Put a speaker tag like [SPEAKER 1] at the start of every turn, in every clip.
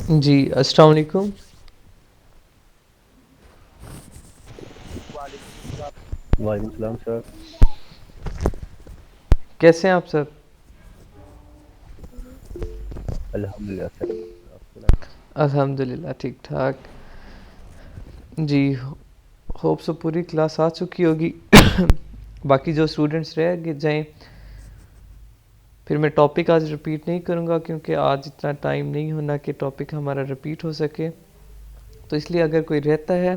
[SPEAKER 1] जी, अस्सलाम वालेकुम।
[SPEAKER 2] वालेकुम सलाम सर।
[SPEAKER 1] कैसे हैं आप सर?
[SPEAKER 2] अल्हम्दुलिल्लाह सर। आप सुनाएं।
[SPEAKER 1] अल्हम्दुलिल्लाह ठीक ठाक। जी, होप सो पूरी क्लास आ चुकी होगी। बाकी जो स्टूडेंट्स रह गए जाएं, फिर मैं टॉपिक आज रिपीट नहीं करूँगा क्योंकि आज इतना टाइम नहीं होना कि टॉपिक हमारा रिपीट हो सके। तो इसलिए अगर कोई रहता है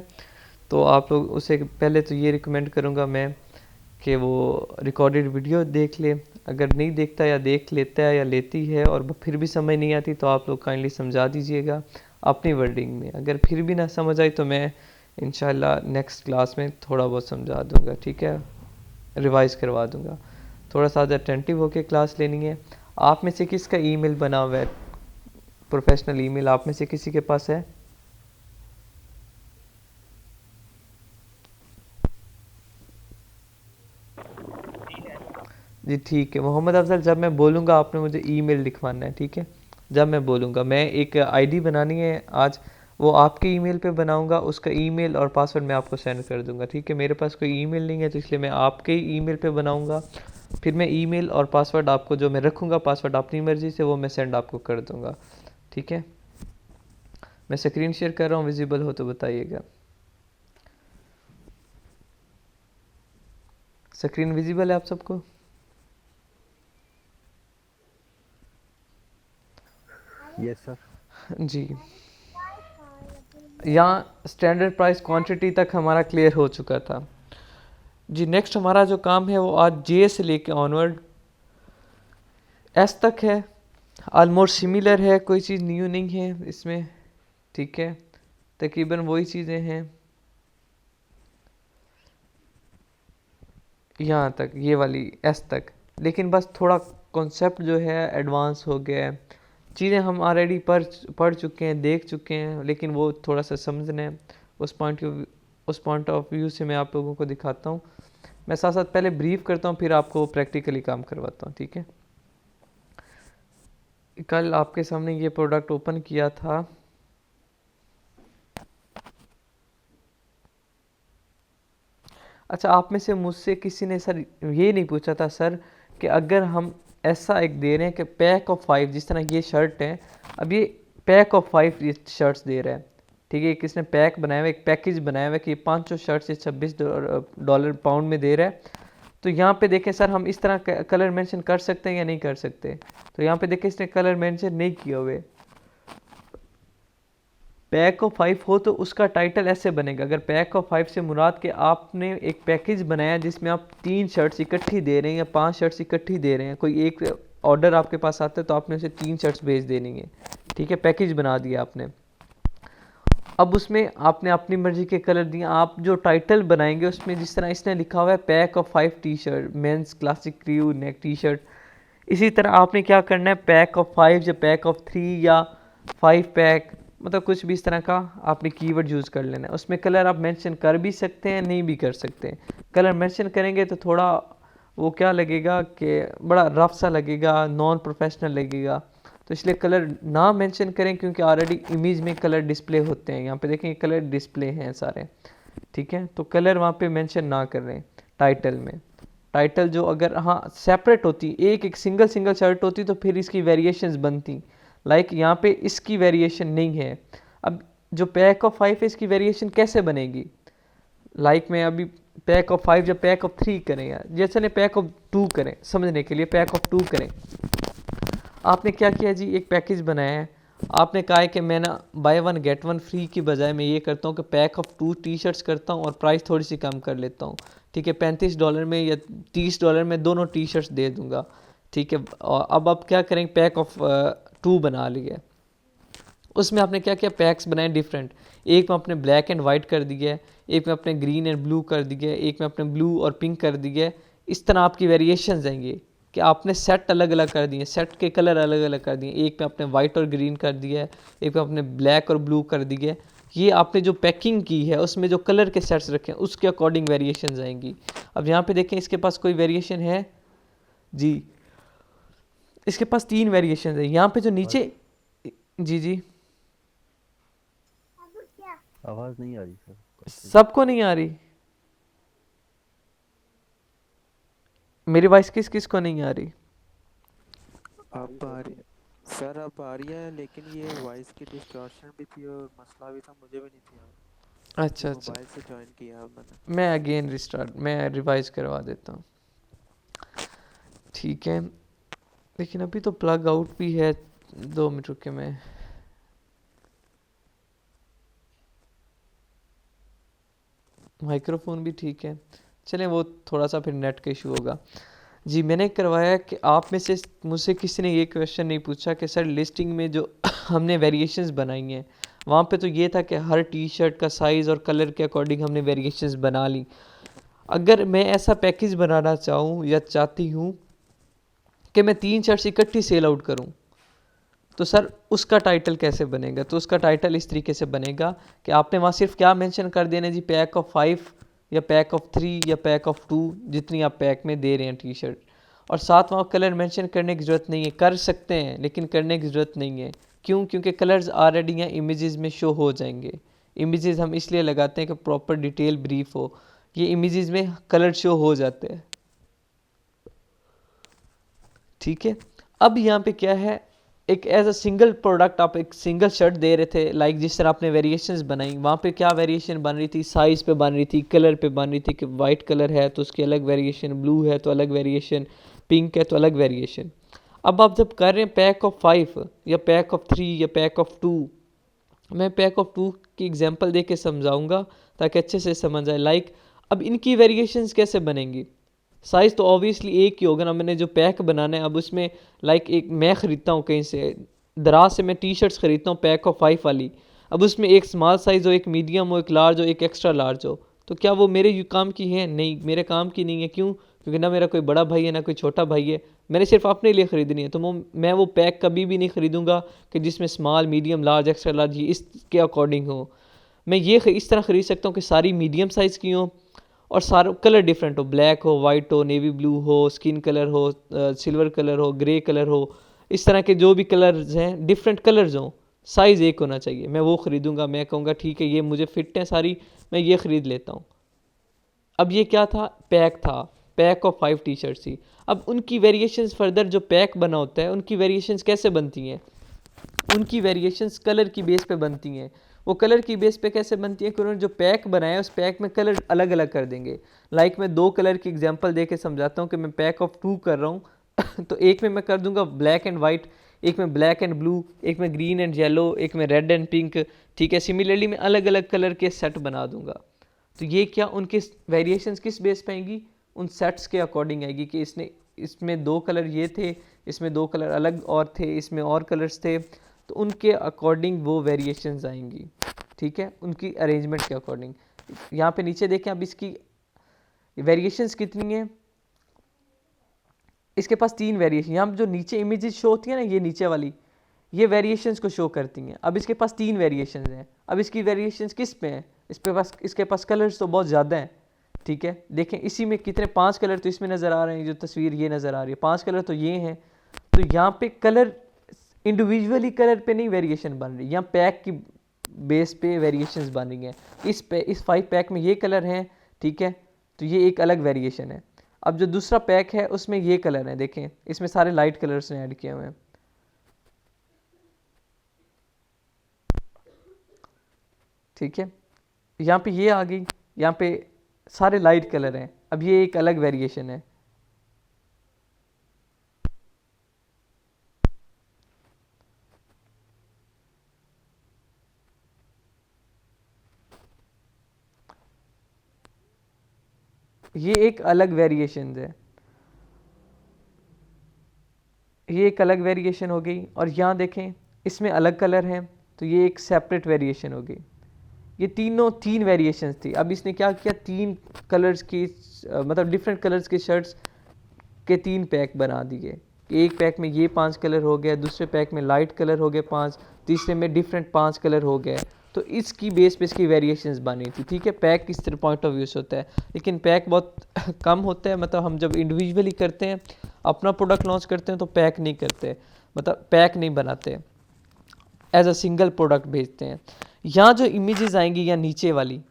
[SPEAKER 1] तो आप लोग उसे पहले तो ये रिकमेंड करूँगा मैं कि वो रिकॉर्डेड वीडियो देख ले। अगर नहीं देखता या देख लेता है या लेती है और फिर भी समझ नहीं आती तो आप लोग काइंडली समझा दीजिएगा अपनी वर्डिंग में। अगर फिर भी ना समझ आई तो मैं इंशाल्लाह नेक्स्ट क्लास में थोड़ा बहुत समझा दूंगा, ठीक है, रिवाइज करवा दूंगा। थोड़ा सा अटेंटिव होकर क्लास लेनी है। आप में से किसका ईमेल बना हुआ है, प्रोफेशनल ईमेल आप में से किसी के पास है? जी ठीक है मोहम्मद अफजल, जब मैं बोलूँगा आपने मुझे ईमेल लिखवाना है, ठीक है? जब मैं बोलूँगा, मैं एक आईडी बनानी है आज, वो आपके ईमेल पे बनाऊँगा, उसका ईमेल और पासवर्ड मैं आपको सेंड कर दूँगा, ठीक है? मेरे पास कोई ईमेल नहीं है तो इसलिए मैं आपके ही ईमेल पे बनाऊँगा। फिर मैं ईमेल और पासवर्ड आपको जो मैं रखूँगा, पासवर्ड अपनी मर्ज़ी से, वो मैं सेंड आपको कर दूँगा, ठीक है? मैं स्क्रीन शेयर कर रहा हूँ, विजिबल हो तो बताइएगा। स्क्रीन विजिबल है आप सबको?
[SPEAKER 2] Yes sir.
[SPEAKER 1] जी, यहाँ स्टैंडर्ड प्राइस क्वांटिटी तक हमारा क्लियर हो चुका था। जी नेक्स्ट हमारा जो काम है वो आज जे से लेके ऑनवर्ड एस तक है। ऑलमोस्ट सिमिलर है, कोई चीज़ न्यू नहीं है इसमें, ठीक है? तकरीबन वही चीज़ें हैं यहाँ तक, ये वाली एस तक। लेकिन बस थोड़ा कॉन्सेप्ट जो है एडवांस हो गया है। चीज़ें हम ऑलरेडी पढ़ चुके हैं, देख चुके हैं, लेकिन वो थोड़ा सा समझना है। उस पॉइंट ऑफ व्यू से मैं आप लोगों को दिखाता हूँ। मैं साथ साथ पहले ब्रीफ करता हूँ, फिर आपको प्रैक्टिकली काम करवाता हूँ, ठीक है? कल आपके सामने ये प्रोडक्ट ओपन किया था। अच्छा, आप में से मुझसे किसी ने सर ये नहीं पूछा था सर कि अगर हम ऐसा एक दे रहे हैं कि पैक ऑफ 5, जिस तरह ये शर्ट है, अब ये पैक ऑफ 5 ये शर्ट्स दे रहा है, ठीक है? किसने पैक बनाया हुआ, एक पैकेज बनाया हुआ है कि 500 शर्ट्स ये $26 पाउंड में दे रहा है। तो यहाँ पे देखें सर, हम इस तरह कलर मेंशन कर सकते हैं या नहीं कर सकते? तो यहाँ पे देखें इसने कलर मेंशन नहीं किया हुए। पैक ऑफ 5 हो तो उसका टाइटल ऐसे बनेगा। अगर पैक ऑफ 5 से मुराद के आपने एक पैकेज बनाया जिसमें आप 3 शर्ट्स इकट्ठी दे रहे हैं या 5 शर्ट्स इकट्ठी दे रहे हैं, कोई एक ऑर्डर आपके पास आता है तो आपने उसे 3 शर्ट्स भेज देनी है, ठीक है? पैकेज बना दिया आपने। अब उसमें आपने अपनी मर्जी के कलर दिए। आप जो टाइटल बनाएंगे उसमें जिस तरह इसने लिखा हुआ है pack of 5 T shirt, men's classic crew neck T shirt, इसी तरह आपने क्या करना है, पैक ऑफ 5 या पैक ऑफ 3 या 5 पैक, मतलब कुछ भी इस तरह का आपने कीवर्ड यूज़ कर लेना है। उसमें कलर आप मेंशन कर भी सकते हैं, नहीं भी कर सकते। कलर मेंशन करेंगे तो थोड़ा वो क्या लगेगा कि बड़ा रफ सा लगेगा, नॉन प्रोफेशनल लगेगा। तो इसलिए कलर ना मेंशन करें क्योंकि ऑलरेडी इमेज में कलर डिस्प्ले होते हैं। यहाँ पे देखें कलर डिस्प्ले हैं सारे, ठीक है? तो कलर वहाँ पे मेंशन ना करें टाइटल में। टाइटल जो अगर हाँ सेपरेट होती, एक एक सिंगल सिंगल शर्ट होती तो फिर इसकी वेरिएशंस बनती। लाइक यहाँ पे इसकी वेरिएशन नहीं है। अब जो पैक ऑफ 5 है इसकी वेरिएशन कैसे बनेगी? लाइक में अभी पैक ऑफ 5 या पैक ऑफ 3 करें, यार जैसे ने पैक ऑफ 2 करें, समझने के लिए पैक ऑफ 2 करें। आपने क्या किया जी, एक पैकेज बनाया है। आपने कहा है कि मैं ना by one get one free की बजाय मैं ये करता हूँ कि पैक ऑफ 2 टी शर्ट्स करता हूँ और प्राइस थोड़ी सी कम कर लेता हूँ, ठीक है? $35 में या $30 में दोनों टी शर्ट्स दे दूँगा, ठीक है? और अब आप क्या करेंगे, पैक ऑफ 2 बना लिया। उसमें आपने क्या किया, पैक्स बनाए डिफरेंट। एक में आपने ब्लैक एंड वाइट कर दिया है, एक में आपने ग्रीन एंड ब्लू कर दिया है, एक में आपने ब्लू और पिंक कर दिया है। इस तरह आपकी वेरिएशन आएंगे कि आपने सेट अलग अलग कर दिए, सेट के कलर अलग अलग कर दिए। एक में आपने वाइट और ग्रीन कर दिया है, एक में आपने ब्लैक और ब्लू कर दिया है। ये आपने जो पैकिंग की है उसमें जो कलर के सेट्स रखे हैं उसके अकॉर्डिंग वेरिएशन आएंगी। अब यहाँ पे देखें इसके पास कोई वेरिएशन है जी? इसके पास 3 वेरिएशन है। यहाँ पे जो
[SPEAKER 2] और
[SPEAKER 1] नीचे, जी जी
[SPEAKER 2] आवाज़ नहीं आ रही सर।
[SPEAKER 1] सबको नहीं आ रही? मेरी वॉइस किस किस को नहीं आ रही?
[SPEAKER 3] अब आ रही सर, अब आ रही है, लेकिन ये वॉइस की डिस्टॉर्शन भी थी और मसला भी था, मुझे भी नहीं थी यार। ये
[SPEAKER 1] अच्छा अच्छा,
[SPEAKER 3] मोबाइल से ज्वाइन किया अब मैंने।
[SPEAKER 1] मैं अगेन मैं रिवाइज करवा देता हूँ। ठीक है, लेकिन अभी तो प्लग आउट भी है। 2 मिनट रुके, मैं माइक्रोफोन भी ठीक है। चलें, वो थोड़ा सा फिर नेट का इशू होगा। जी, मैंने करवाया कि आप में से मुझसे किसी ने ये क्वेश्चन नहीं पूछा कि सर लिस्टिंग में जो हमने वेरिएशंस बनाई हैं, वहाँ पे तो ये था कि हर टी शर्ट का साइज़ और कलर के अकॉर्डिंग हमने वेरिएशंस बना ली। अगर मैं ऐसा पैकेज बनाना चाहूँ या चाहती हूँ कि मैं 3 शर्ट्स इकट्ठी सेल आउट करूँ, तो सर उसका टाइटल कैसे बनेगा? तो उसका टाइटल इस तरीके से बनेगा कि आपने वहाँ सिर्फ क्या मेंशन कर देना जी, पैक ऑफ 5 या पैक ऑफ 3 या पैक ऑफ 2, जितनी आप पैक में दे रहे हैं टी शर्ट। और साथ वहाँ कलर मेंशन करने की ज़रूरत नहीं है, कर सकते हैं लेकिन करने की ज़रूरत नहीं है। क्यों? क्योंकि कलर्स ऑलरेडी यहाँ इमेजेस में शो हो जाएंगे। इमेजेस हम इसलिए लगाते हैं कि प्रॉपर डिटेल ब्रीफ हो। ये इमेजेस में कलर शो हो जाते हैं। ठीक है, अब यहाँ पे क्या है, एक एज अ सिंगल प्रोडक्ट आप एक सिंगल शर्ट दे रहे थे, लाइक जिस तरह आपने वेरिएशंस बनाई, वहाँ पे क्या वेरिएशन बन रही थी? साइज़ पे बन रही थी, कलर पे बन रही थी कि वाइट कलर है तो उसकी अलग वेरिएशन, ब्लू है तो अलग वेरिएशन, पिंक है तो अलग वेरिएशन। अब आप जब कर रहे हैं पैक ऑफ 5 या पैक ऑफ 3 या पैक ऑफ 2, मैं पैक ऑफ 2 की एग्जांपल दे के समझाऊंगा ताकि अच्छे से समझ आए। लाइक अब इनकी वेरिएशंस कैसे बनेंगी? साइज़ तो ऑब्वियसली एक ही होगा ना। मैंने जो पैक बनाना है, अब उसमें लाइक एक मैं ख़रीदता हूँ कहीं से, दराज से मैं टी शर्ट्स ख़रीदता हूँ पैक ऑफ 5 वाली। अब उसमें एक स्मॉल साइज़ हो, एक मीडियम हो, एक लार्ज हो, एक एक्स्ट्रा लार्ज हो, तो क्या वो मेरे काम की है? नहीं, मेरे काम की नहीं है। क्यों? क्योंकि ना मेरा कोई बड़ा भाई है ना कोई छोटा भाई है, मैंने सिर्फ अपने लिए ख़रीदनी है। तो मैं वो पैक कभी भी नहीं ख़रीदूँगा कि जिसमें small, medium, large, extra large ये इसके अकॉर्डिंग हो। मैं ये इस तरह ख़रीद सकता हूँ कि सारी मीडियम साइज़ की हों और सारे कलर डिफरेंट हो, ब्लैक हो, वाइट हो, नेवी ब्लू हो, स्किन कलर हो, सिल्वर कलर हो, ग्रे कलर हो, इस तरह के जो भी कलर्स हैं डिफरेंट कलर्स हों, साइज़ एक होना चाहिए। मैं वो ख़रीदूँगा, मैं कहूँगा ठीक है ये मुझे फिट है सारी, मैं ये ख़रीद लेता हूँ। अब ये क्या था? पैक था, पैक ऑफ 5 टी शर्ट्स थी। अब उनकी वेरिएशंस फर्दर जो पैक बना होता है, उनकी वेरिएशंस कैसे बनती हैं? उनकी वेरिएशंस कलर की बेस पे बनती हैं। वो कलर की बेस पे कैसे बनती है कि उन्होंने जो पैक बनाया है उस पैक में कलर अलग अलग कर देंगे। लाइक मैं 2 कलर की एग्जांपल दे के समझाता हूँ कि मैं पैक ऑफ 2 कर रहा हूँ तो एक में मैं कर दूंगा ब्लैक एंड वाइट, एक में ब्लैक एंड ब्लू, एक में ग्रीन एंड येलो, एक में रेड एंड पिंक। ठीक है, सिमिलरली मैं अलग अलग कलर के सेट बना दूंगा। तो ये क्या उनके वेरिएशंस किस बेस पे आएंगी? उन सेट्स के अकॉर्डिंग आएगी कि इसमें 2 कलर ये थे, इसमें 2 कलर अलग और थे, इसमें और कलर्स थे, तो उनके अकॉर्डिंग वो वेरिएशंस आएंगी। ठीक है, उनकी अरेंजमेंट के अकॉर्डिंग। यहाँ पे नीचे देखें, अब इसकी वेरिएशंस कितनी हैं? इसके पास 3 वेरिएशन। यहाँ जो नीचे इमेजेस शो होती है ना, ये नीचे वाली, ये वेरिएशंस को शो करती हैं। अब इसके पास 3 वेरिएशंस हैं। अब इसकी वेरिएशंस किस पे हैं? इसके पास कलर्स तो बहुत ज़्यादा हैं। ठीक है, देखें इसी में कितने 5 कलर तो इसमें नज़र आ रहे हैं, जो तस्वीर ये नज़र आ रही है 5 कलर तो ये हैं। तो यहाँ पे कलर इंडिविजुअली कलर पे नहीं वेरिएशन बन रही, यहाँ पैक की बेस पे वेरिएशंस बन रही हैं। इस 5 पैक में ये कलर हैं, ठीक है, तो ये एक अलग वेरिएशन है। अब जो दूसरा पैक है उसमें ये कलर हैं, देखें इसमें सारे लाइट कलर्स ने ऐड किए हुए हैं। ठीक है, यहाँ पे ये आ गई, यहाँ पे सारे लाइट कलर हैं। अब ये एक अलग वेरिएशन है। ये एक अलग वेरिएशन है, ये एक अलग वेरिएशन हो गई। और यहाँ देखें इसमें अलग कलर हैं, तो ये एक सेपरेट वेरिएशन हो गई। ये तीनों 3 वेरिएशंस थी। अब इसने क्या किया, 3 कलर्स की मतलब डिफरेंट कलर्स के शर्ट्स के 3 पैक बना दिए। एक पैक में ये 5 कलर हो गया, दूसरे पैक में लाइट कलर हो गए 5, तीसरे में डिफरेंट 5 कलर हो गए। तो इसकी बेस पे इसकी वेरिएशंस बनी थी। ठीक है, पैक किस तरह पॉइंट ऑफ व्यू से होता है, लेकिन पैक बहुत कम होता है। मतलब हम जब इंडिविजुअली करते हैं, अपना प्रोडक्ट लॉन्च करते हैं, तो पैक नहीं करते, मतलब पैक नहीं बनाते। एज अ सिंगल प्रोडक्ट भेजते हैं। यहाँ जो इमेजेस आएंगी या नीचे वाली,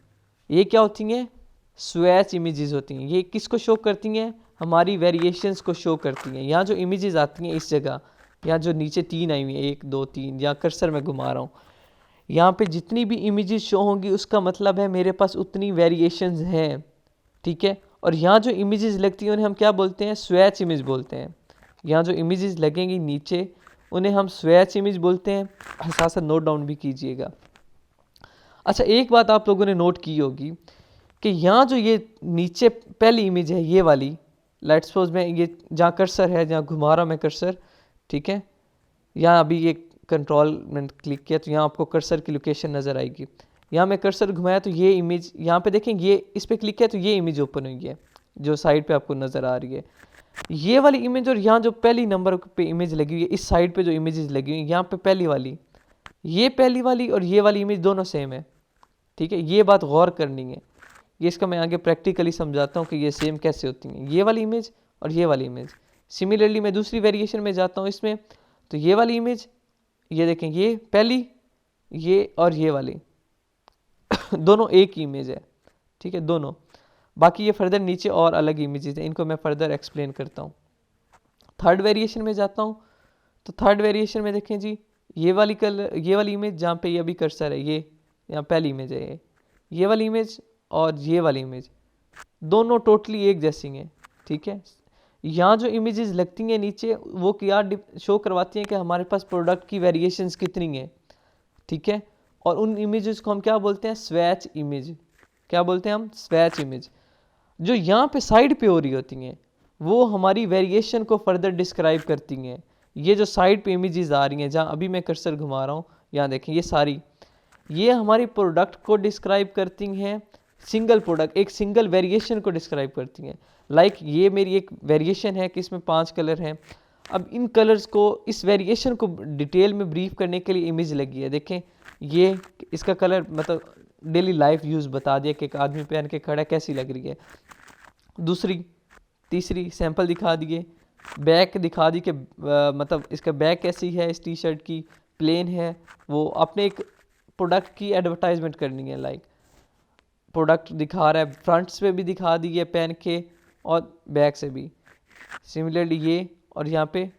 [SPEAKER 1] ये क्या होती हैं? स्वैच इमेजेस होती हैं। ये किसको शो करती हैं? हमारी वेरिएशंस को शो करती हैं। यहाँ जो इमेजेस आती हैं इस जगह, यहाँ जो नीचे 3 आई हुई हैं, 1 2 3, या कर्सर में घुमा रहा हूँ, यहाँ पे जितनी भी इमेजेस शो होंगी उसका मतलब है मेरे पास उतनी वेरिएशंस हैं, ठीक है। और यहाँ जो इमेजेस लगती हैं उन्हें हम क्या बोलते हैं? स्वैच इमेज बोलते हैं। यहाँ जो इमेजेस लगेंगी नीचे उन्हें हम स्वैच इमेज बोलते हैं। साथ साथ नोट डाउन भी कीजिएगा। अच्छा, एक बात आप लोगों ने नोट की होगी कि यहाँ जो ये नीचे पहली इमेज है ये वाली, लेट्स सपोज मैं ये जहाँ कर्सर है, जहाँ घुमा रहा मैं कर्सर, ठीक है, यहाँ अभी ये कंट्रोल मैंने क्लिक किया तो यहाँ आपको कर्सर की लोकेशन नज़र आएगी। यहाँ मैं कर्सर घुमाया तो ये इमेज यहाँ पे देखें, ये इस पर क्लिक किया तो ये इमेज ओपन हुई है जो साइड पे आपको नज़र आ रही है। ये वाली इमेज और यहाँ जो पहली नंबर पे इमेज लगी हुई है, इस साइड पे जो इमेजेस लगी हुई है, यहाँ पे पहली वाली, ये पहली वाली और ये वाली इमेज दोनों सेम है, ठीक है। ये बात गौर करनी है। ये इसका मैं आगे प्रैक्टिकली समझाता हूँ कि ये सेम कैसे होती हैं, ये वाली इमेज और ये वाली इमेज। सिमिलरली मैं दूसरी वेरिएशन में जाता हूँ इसमें, तो ये वाली इमेज, ये देखें, ये पहली, ये और ये वाली दोनों एक ही इमेज है, ठीक है, दोनों। बाकी ये फर्दर नीचे और अलग इमेजेस हैं, इनको मैं फर्दर एक्सप्लेन करता हूँ। थर्ड वेरिएशन में जाता हूँ, तो थर्ड वेरिएशन में देखें जी, ये वाली ये वाली इमेज जहाँ पे ये अभी कर्सर है, ये यहाँ पहली इमेज है, ये वाली इमेज और ये वाली इमेज दोनों टोटली एक जैसी हैं, ठीक है। यहाँ जो इमेजेस लगती हैं नीचे वो क्या शो करवाती हैं कि हमारे पास प्रोडक्ट की वेरिएशंस कितनी हैं, ठीक है। और उन इमेजेस को हम क्या बोलते हैं? Swatch image. क्या बोलते हैं हम? Swatch image. जो यहाँ पे साइड पे हो रही होती हैं वो हमारी वेरिएशन को फर्दर डिस्क्राइब करती हैं। ये जो साइड पे इमेजेस आ रही हैं, जहाँ अभी मैं कर्सर घुमा रहा हूँ, यहाँ देखें, ये सारी, ये हमारी प्रोडक्ट को डिस्क्राइब करती हैं। सिंगल प्रोडक्ट, एक सिंगल वेरिएशन को डिस्क्राइब करती हैं। लाइक ये मेरी एक वेरिएशन है कि इसमें 5 कलर हैं। अब इन कलर्स को, इस वेरिएशन को डिटेल में ब्रीफ करने के लिए इमेज लगी है। देखें, ये इसका कलर मतलब डेली लाइफ यूज़ बता दिया कि एक आदमी पहन के खड़ा कैसी लग रही है। दूसरी, तीसरी सैंपल दिखा दिए, बैक दिखा दी कि मतलब इसका बैक कैसी है, इस टी शर्ट की प्लेन है। वो अपने एक प्रोडक्ट की एडवर्टाइजमेंट करनी है, लाइक प्रोडक्ट दिखा रहा है, फ्रंट्स पे भी दिखा दी है पहन के और बैक से भी। सिमिलरली ये और यहाँ पे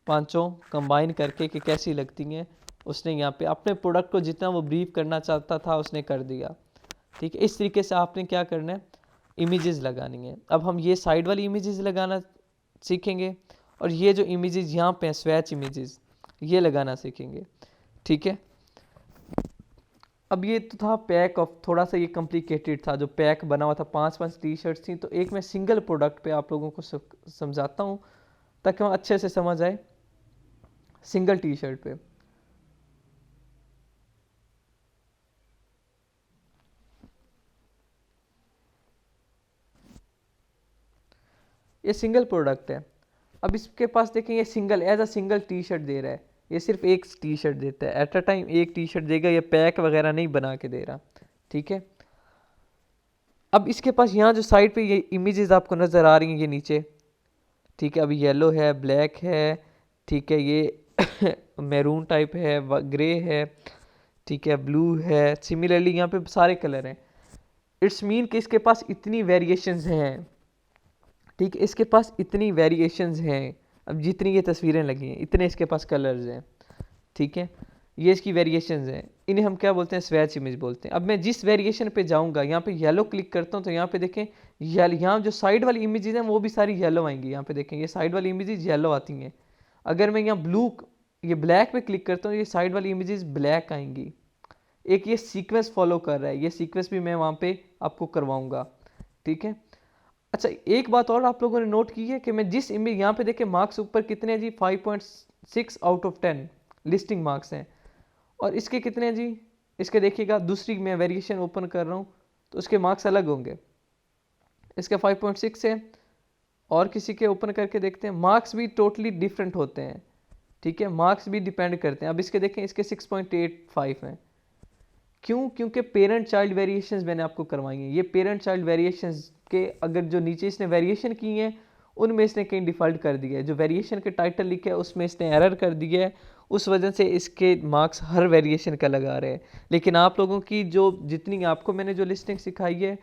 [SPEAKER 1] पांचों कंबाइन करके कि कैसी लगती हैं, उसने यहाँ पे अपने प्रोडक्ट को जितना वो ब्रीफ करना चाहता था उसने कर दिया, ठीक है। इस तरीके से आपने क्या करना है? इमेजेस लगानी है। अब हम ये साइड वाली इमेजेस लगाना सीखेंगे और ये जो इमेजेस यहाँ पे हैं, स्वैच इमेजेस, ये लगाना सीखेंगे, ठीक है। अब ये तो था पैक ऑफ, थोड़ा सा ये कॉम्प्लिकेटेड था जो पैक बना हुआ था, 5 टी शर्ट्स थी। तो एक मैं सिंगल प्रोडक्ट पे आप लोगों को समझाता हूँ ताकि वहाँ अच्छे से समझ आए। सिंगल टी शर्ट पे ये सिंगल प्रोडक्ट है। अब इसके पास देखें, ये single as a single T shirt दे रहा है, ये सिर्फ एक टी शर्ट देता है एट अ टाइम, एक टी शर्ट देगा, ये पैक वगैरह नहीं बना के दे रहा, ठीक है। अब इसके पास यहाँ जो साइड पे ये इमेजेस आपको नज़र आ रही हैं, ये नीचे, ठीक है, अभी येलो है, ब्लैक है, ठीक है, ये मैरून टाइप है, ग्रे है, ठीक है, ब्लू है। सिमिलरली यहाँ पे सारे कलर हैं। इट्स मीन कि इसके पास इतनी वेरिएशंस हैं, ठीक है, इसके पास इतनी वेरिएशंस हैं। अब जितनी ये तस्वीरें लगी हैं इतने इसके पास कलर्स हैं, ठीक है, ये इसकी वेरिएशंस हैं। इन्हें हम क्या बोलते हैं? स्वैच इमेज बोलते हैं। अब मैं जिस वेरिएशन पे जाऊंगा, यहाँ पे येलो क्लिक करता हूँ तो यहाँ पे देखें, यहाँ जो साइड वाली इमेजेस हैं वो भी सारी येलो आएंगी। यहाँ पे देखें, ये साइड वाली इमेजेस येलो आती हैं। अगर मैं यहाँ ये ब्लैक पे क्लिक करता हूँ, ये साइड वाली इमेजेस ब्लैक आएंगी। एक ये सीक्वेंस फॉलो कर रहा है, ये सीक्वेंस भी मैं वहाँ पे आपको करवाऊंगा, ठीक है। अच्छा, एक बात और आप लोगों ने नोट की है कि मैं जिस इमेज, यहाँ पे देखें मार्क्स ऊपर कितने हैं जी? 5.6 आउट ऑफ 10 लिस्टिंग मार्क्स हैं। और इसके कितने हैं जी? इसके देखिएगा, दूसरी मैं वेरिएशन ओपन कर रहा हूँ तो उसके मार्क्स अलग होंगे। इसके 5.6 है और किसी के ओपन करके देखते हैं, मार्क्स भी टोटली डिफरेंट होते हैं, ठीक है, मार्क्स भी डिपेंड करते हैं। अब इसके देखें, इसके 6.85 हैं। क्यों? क्योंकि पेरेंट चाइल्ड वेरिएशंस मैंने आपको करवाई हैं। ये पेरेंट चाइल्ड वेरिएशंस के अगर जो नीचे इसने वेरिएशन की हैं उनमें इसने कहीं डिफ़ॉल्ट कर दिया है। जो वेरिएशन के टाइटल लिखे है उसमें इसने एरर कर दिया है, उस वजह से इसके मार्क्स हर वेरिएशन का लगा रहे हैं। लेकिन आप लोगों की जो जितनी आपको मैंने जो लिस्टिंग सिखाई है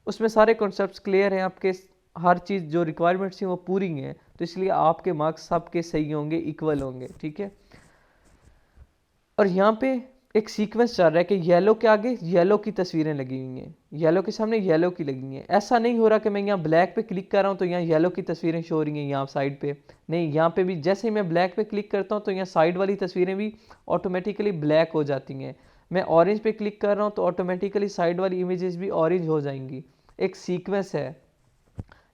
[SPEAKER 1] उसमें सारे कॉन्सेप्ट्स क्लियर हैं, आपके हर चीज़ जो रिक्वायरमेंट्स हैं वो पूरी हैं, तो इसलिए आपके मार्क्स सबके सही होंगे, इक्वल होंगे, ठीक है। और यहाँ पे एक सीक्वेंस चल रहा है कि येलो के आगे येलो की तस्वीरें लगी हुई हैं, येलो के सामने येलो की लगी हैं। ऐसा नहीं हो रहा कि मैं यहाँ ब्लैक पे क्लिक कर रहा हूँ तो यहाँ येलो की तस्वीरें शो हो रही हैं यहाँ साइड पे, नहीं, यहाँ पे भी जैसे ही मैं ब्लैक पे क्लिक करता हूँ तो यहाँ साइड वाली तस्वीरें भी ऑटोमेटिकली ब्लैक हो जाती हैं। मैं ऑरेंज पे क्लिक कर रहा हूँ तो ऑटोमेटिकली साइड वाली इमेजेस भी ऑरेंज हो जाएंगी। एक सीक्वेंस है,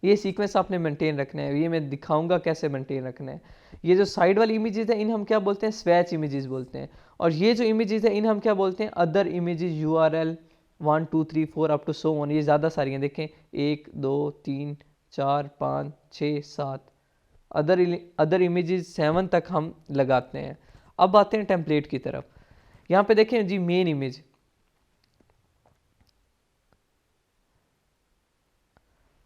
[SPEAKER 1] ये सीक्वेंस आपने मेंटेन रखना है, ये मैं दिखाऊंगा कैसे मेंटेन रखना है। ये जो साइड वाली इमेजेस है इन हम क्या बोलते हैं, स्वैच इमेजेस बोलते हैं। और ये जो इमेजेस है इन हम क्या बोलते हैं, other images, URL 1 2 3 4 up to so on. ये ज़्यादा सारी हैं, देखें 1 2 3 4 5 6 7, अदर इमेजेस 7 तक हम लगाते हैं। अब आते हैं टेम्पलेट की तरफ। यहाँ पे देखें जी मेन इमेज,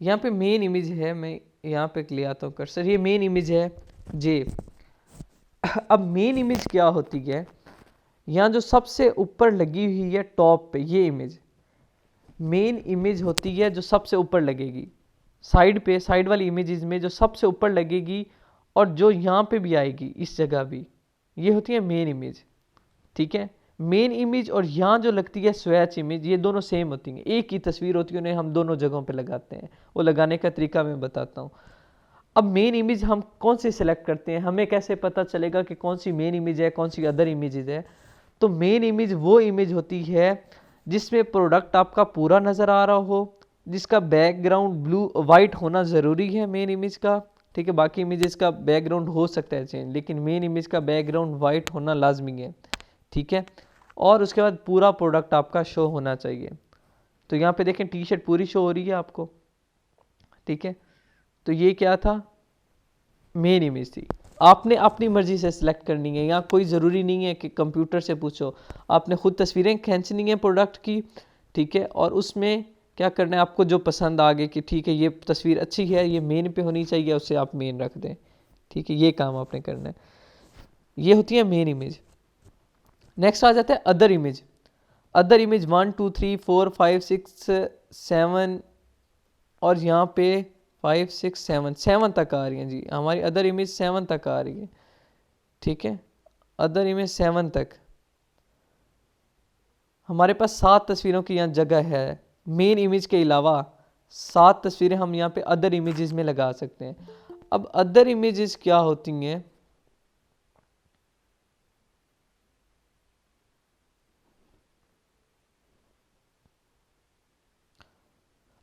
[SPEAKER 1] यहाँ पे मेन इमेज है, मैं यहाँ पे ले आता हूँ कर्सर, ये मेन इमेज है जे। अब मेन इमेज क्या होती है, यहाँ जो सबसे ऊपर लगी हुई है टॉप पे ये इमेज मेन इमेज होती है, जो सबसे ऊपर लगेगी साइड पे, साइड वाली इमेजेस में जो सबसे ऊपर लगेगी और जो यहाँ पे भी आएगी इस जगह भी, ये होती है मेन इमेज, ठीक है। मेन इमेज और यहाँ जो लगती है स्वैच इमेज, ये दोनों सेम होती हैं, एक ही तस्वीर होती है, उन्हें हम दोनों जगहों पे लगाते हैं। वो लगाने का तरीका मैं बताता हूँ। अब मेन इमेज हम कौन सी सिलेक्ट करते हैं, हमें कैसे पता चलेगा कि कौन सी मेन इमेज है कौन सी अदर इमेजेस है। तो मेन इमेज वो इमेज होती है जिसमें प्रोडक्ट आपका पूरा नज़र आ रहा हो, जिसका बैकग्राउंड ब्लू वाइट होना ज़रूरी है मेन इमेज का, ठीक है। बाकी इमेजेस का बैकग्राउंड हो सकता है चेंज, लेकिन मेन इमेज का बैकग्राउंड वाइट होना लाजमी है, ठीक है। और उसके बाद पूरा प्रोडक्ट आपका शो होना चाहिए। तो यहाँ पे देखें टी शर्ट पूरी शो हो रही है आपको, ठीक है। तो ये क्या था, मेन इमेज थी। आपने अपनी मर्जी से सिलेक्ट करनी है, यहाँ कोई ज़रूरी नहीं है कि कंप्यूटर से पूछो, आपने खुद तस्वीरें खींचनी है प्रोडक्ट की, ठीक है। और उसमें क्या करना है, आपको जो पसंद आ गए कि ठीक है ये तस्वीर अच्छी है, ये मेन पे होनी चाहिए, उससे आप मेन रख दें, ठीक है। ये काम आपने करना है, ये होती है मेन इमेज। नेक्स्ट आ जाता है अदर इमेज। अदर इमेज 1 2 3 4 5 6 7 और यहाँ पे 5 6 7 तक आ रही हैं जी, हमारी अदर इमेज 7 तक आ रही है, ठीक है। अदर इमेज 7 तक हमारे पास 7 तस्वीरों की यहाँ जगह है। मेन इमेज के अलावा 7 तस्वीरें हम यहाँ पे अदर इमेजेस में लगा सकते हैं। अब अदर इमेजेस क्या होती हैं,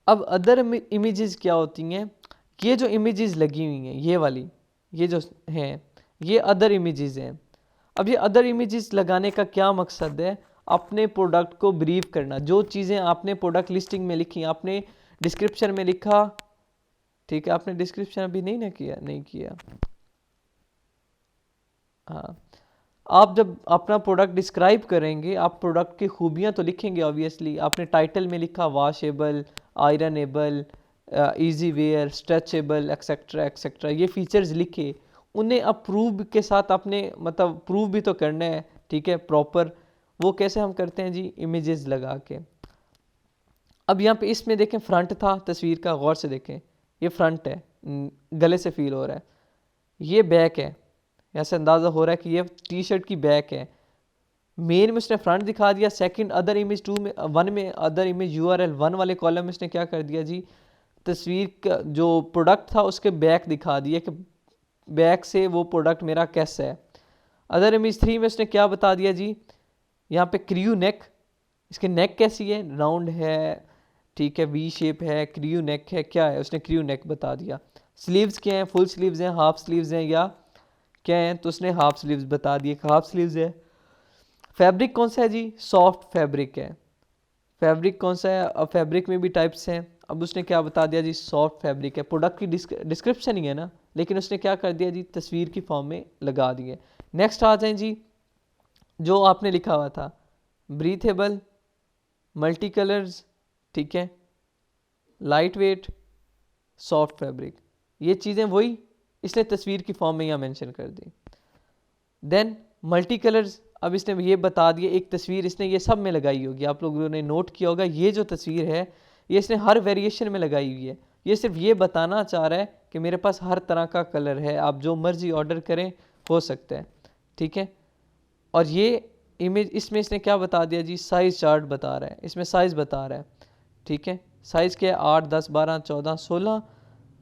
[SPEAKER 1] अब अदर इमेजेस क्या होती हैं, ये जो इमेजेस लगी हुई हैं ये वाली, ये जो हैं ये अदर इमेजेस हैं। अब ये अदर इमेजेस लगाने का क्या मकसद है, अपने प्रोडक्ट को ब्रीफ करना। जो चीज़ें आपने प्रोडक्ट लिस्टिंग में लिखी, आपने डिस्क्रिप्शन में लिखा, ठीक है। आपने डिस्क्रिप्शन अभी नहीं किया, हाँ। आप जब अपना प्रोडक्ट डिस्क्राइब करेंगे, आप प्रोडक्ट की खूबियाँ तो लिखेंगे ऑब्वियसली। आपने टाइटल में लिखा washable, ironable, easy wear, stretchable, etcetera etcetera, ये फीचर्स लिखे, उन्हें अप्रूव के साथ आपने मतलब प्रूव भी तो करना है, ठीक है, प्रॉपर। वो कैसे हम करते हैं जी, इमेजेस लगा के। अब यहाँ पे इसमें देखें फ्रंट था तस्वीर का, गौर से देखें, ये फ्रंट है, गले से फील हो रहा है। ये बैक है, ऐसे अंदाज़ा हो रहा है कि ये टी शर्ट की बैक है। मेन में उसने फ्रंट दिखा दिया, सेकंड अदर इमेज 1 में अदर इमेज URL 1 वाले कॉलम में उसने क्या कर दिया जी, तस्वीर का जो प्रोडक्ट था उसके बैक दिखा दिया कि बैक से वो प्रोडक्ट मेरा कैसा है। अदर इमेज 3 में उसने क्या बता दिया जी, यहाँ पे क्रियू नेक, इसके नेक कैसी है, राउंड है, ठीक है, वी शेप है, क्रियू नेक है, क्या है, उसने क्रियू नेक बता दिया। स्लीव्स क्या हैं, फुल स्लीव्स हैं, हाफ स्लीव्स हैं, या क्या हैं, तो उसने हाफ स्लीव्स बता दिए, हाफ स्लीव्स है। फैब्रिक कौन सा है जी, सॉफ्ट फैब्रिक है। फैब्रिक कौन सा है, अब फैब्रिक में भी टाइप्स हैं, अब उसने क्या बता दिया जी, सॉफ्ट फैब्रिक है। प्रोडक्ट की डिस्क्रिप्शन ही है ना, लेकिन उसने क्या कर दिया जी, तस्वीर की फॉर्म में लगा दिए। नेक्स्ट आ जाए जी, जो आपने लिखा हुआ था ब्रीथेबल, मल्टी कलर्स, ठीक है, लाइट वेट, सॉफ्ट फैब्रिक, ये चीज़ें वही इसने तस्वीर की फॉर्म में यहाँ मेंशन कर दी। देन मल्टी कलर्स, अब इसने ये बता दिया, एक तस्वीर इसने ये सब में लगाई होगी, आप लोगों ने नोट किया होगा, ये जो तस्वीर है ये इसने हर वेरिएशन में लगाई हुई है। ये सिर्फ ये बताना चाह रहा है कि मेरे पास हर तरह का कलर है, आप जो मर्जी ऑर्डर करें हो सकता है, ठीक है। और ये इमेज इसमें इसने क्या बता दिया जी, साइज़ चार्ट बता रहा है, इसमें साइज़ बता रहा है, ठीक है। साइज़ क्या है, 8, 10, 12, 14, 16,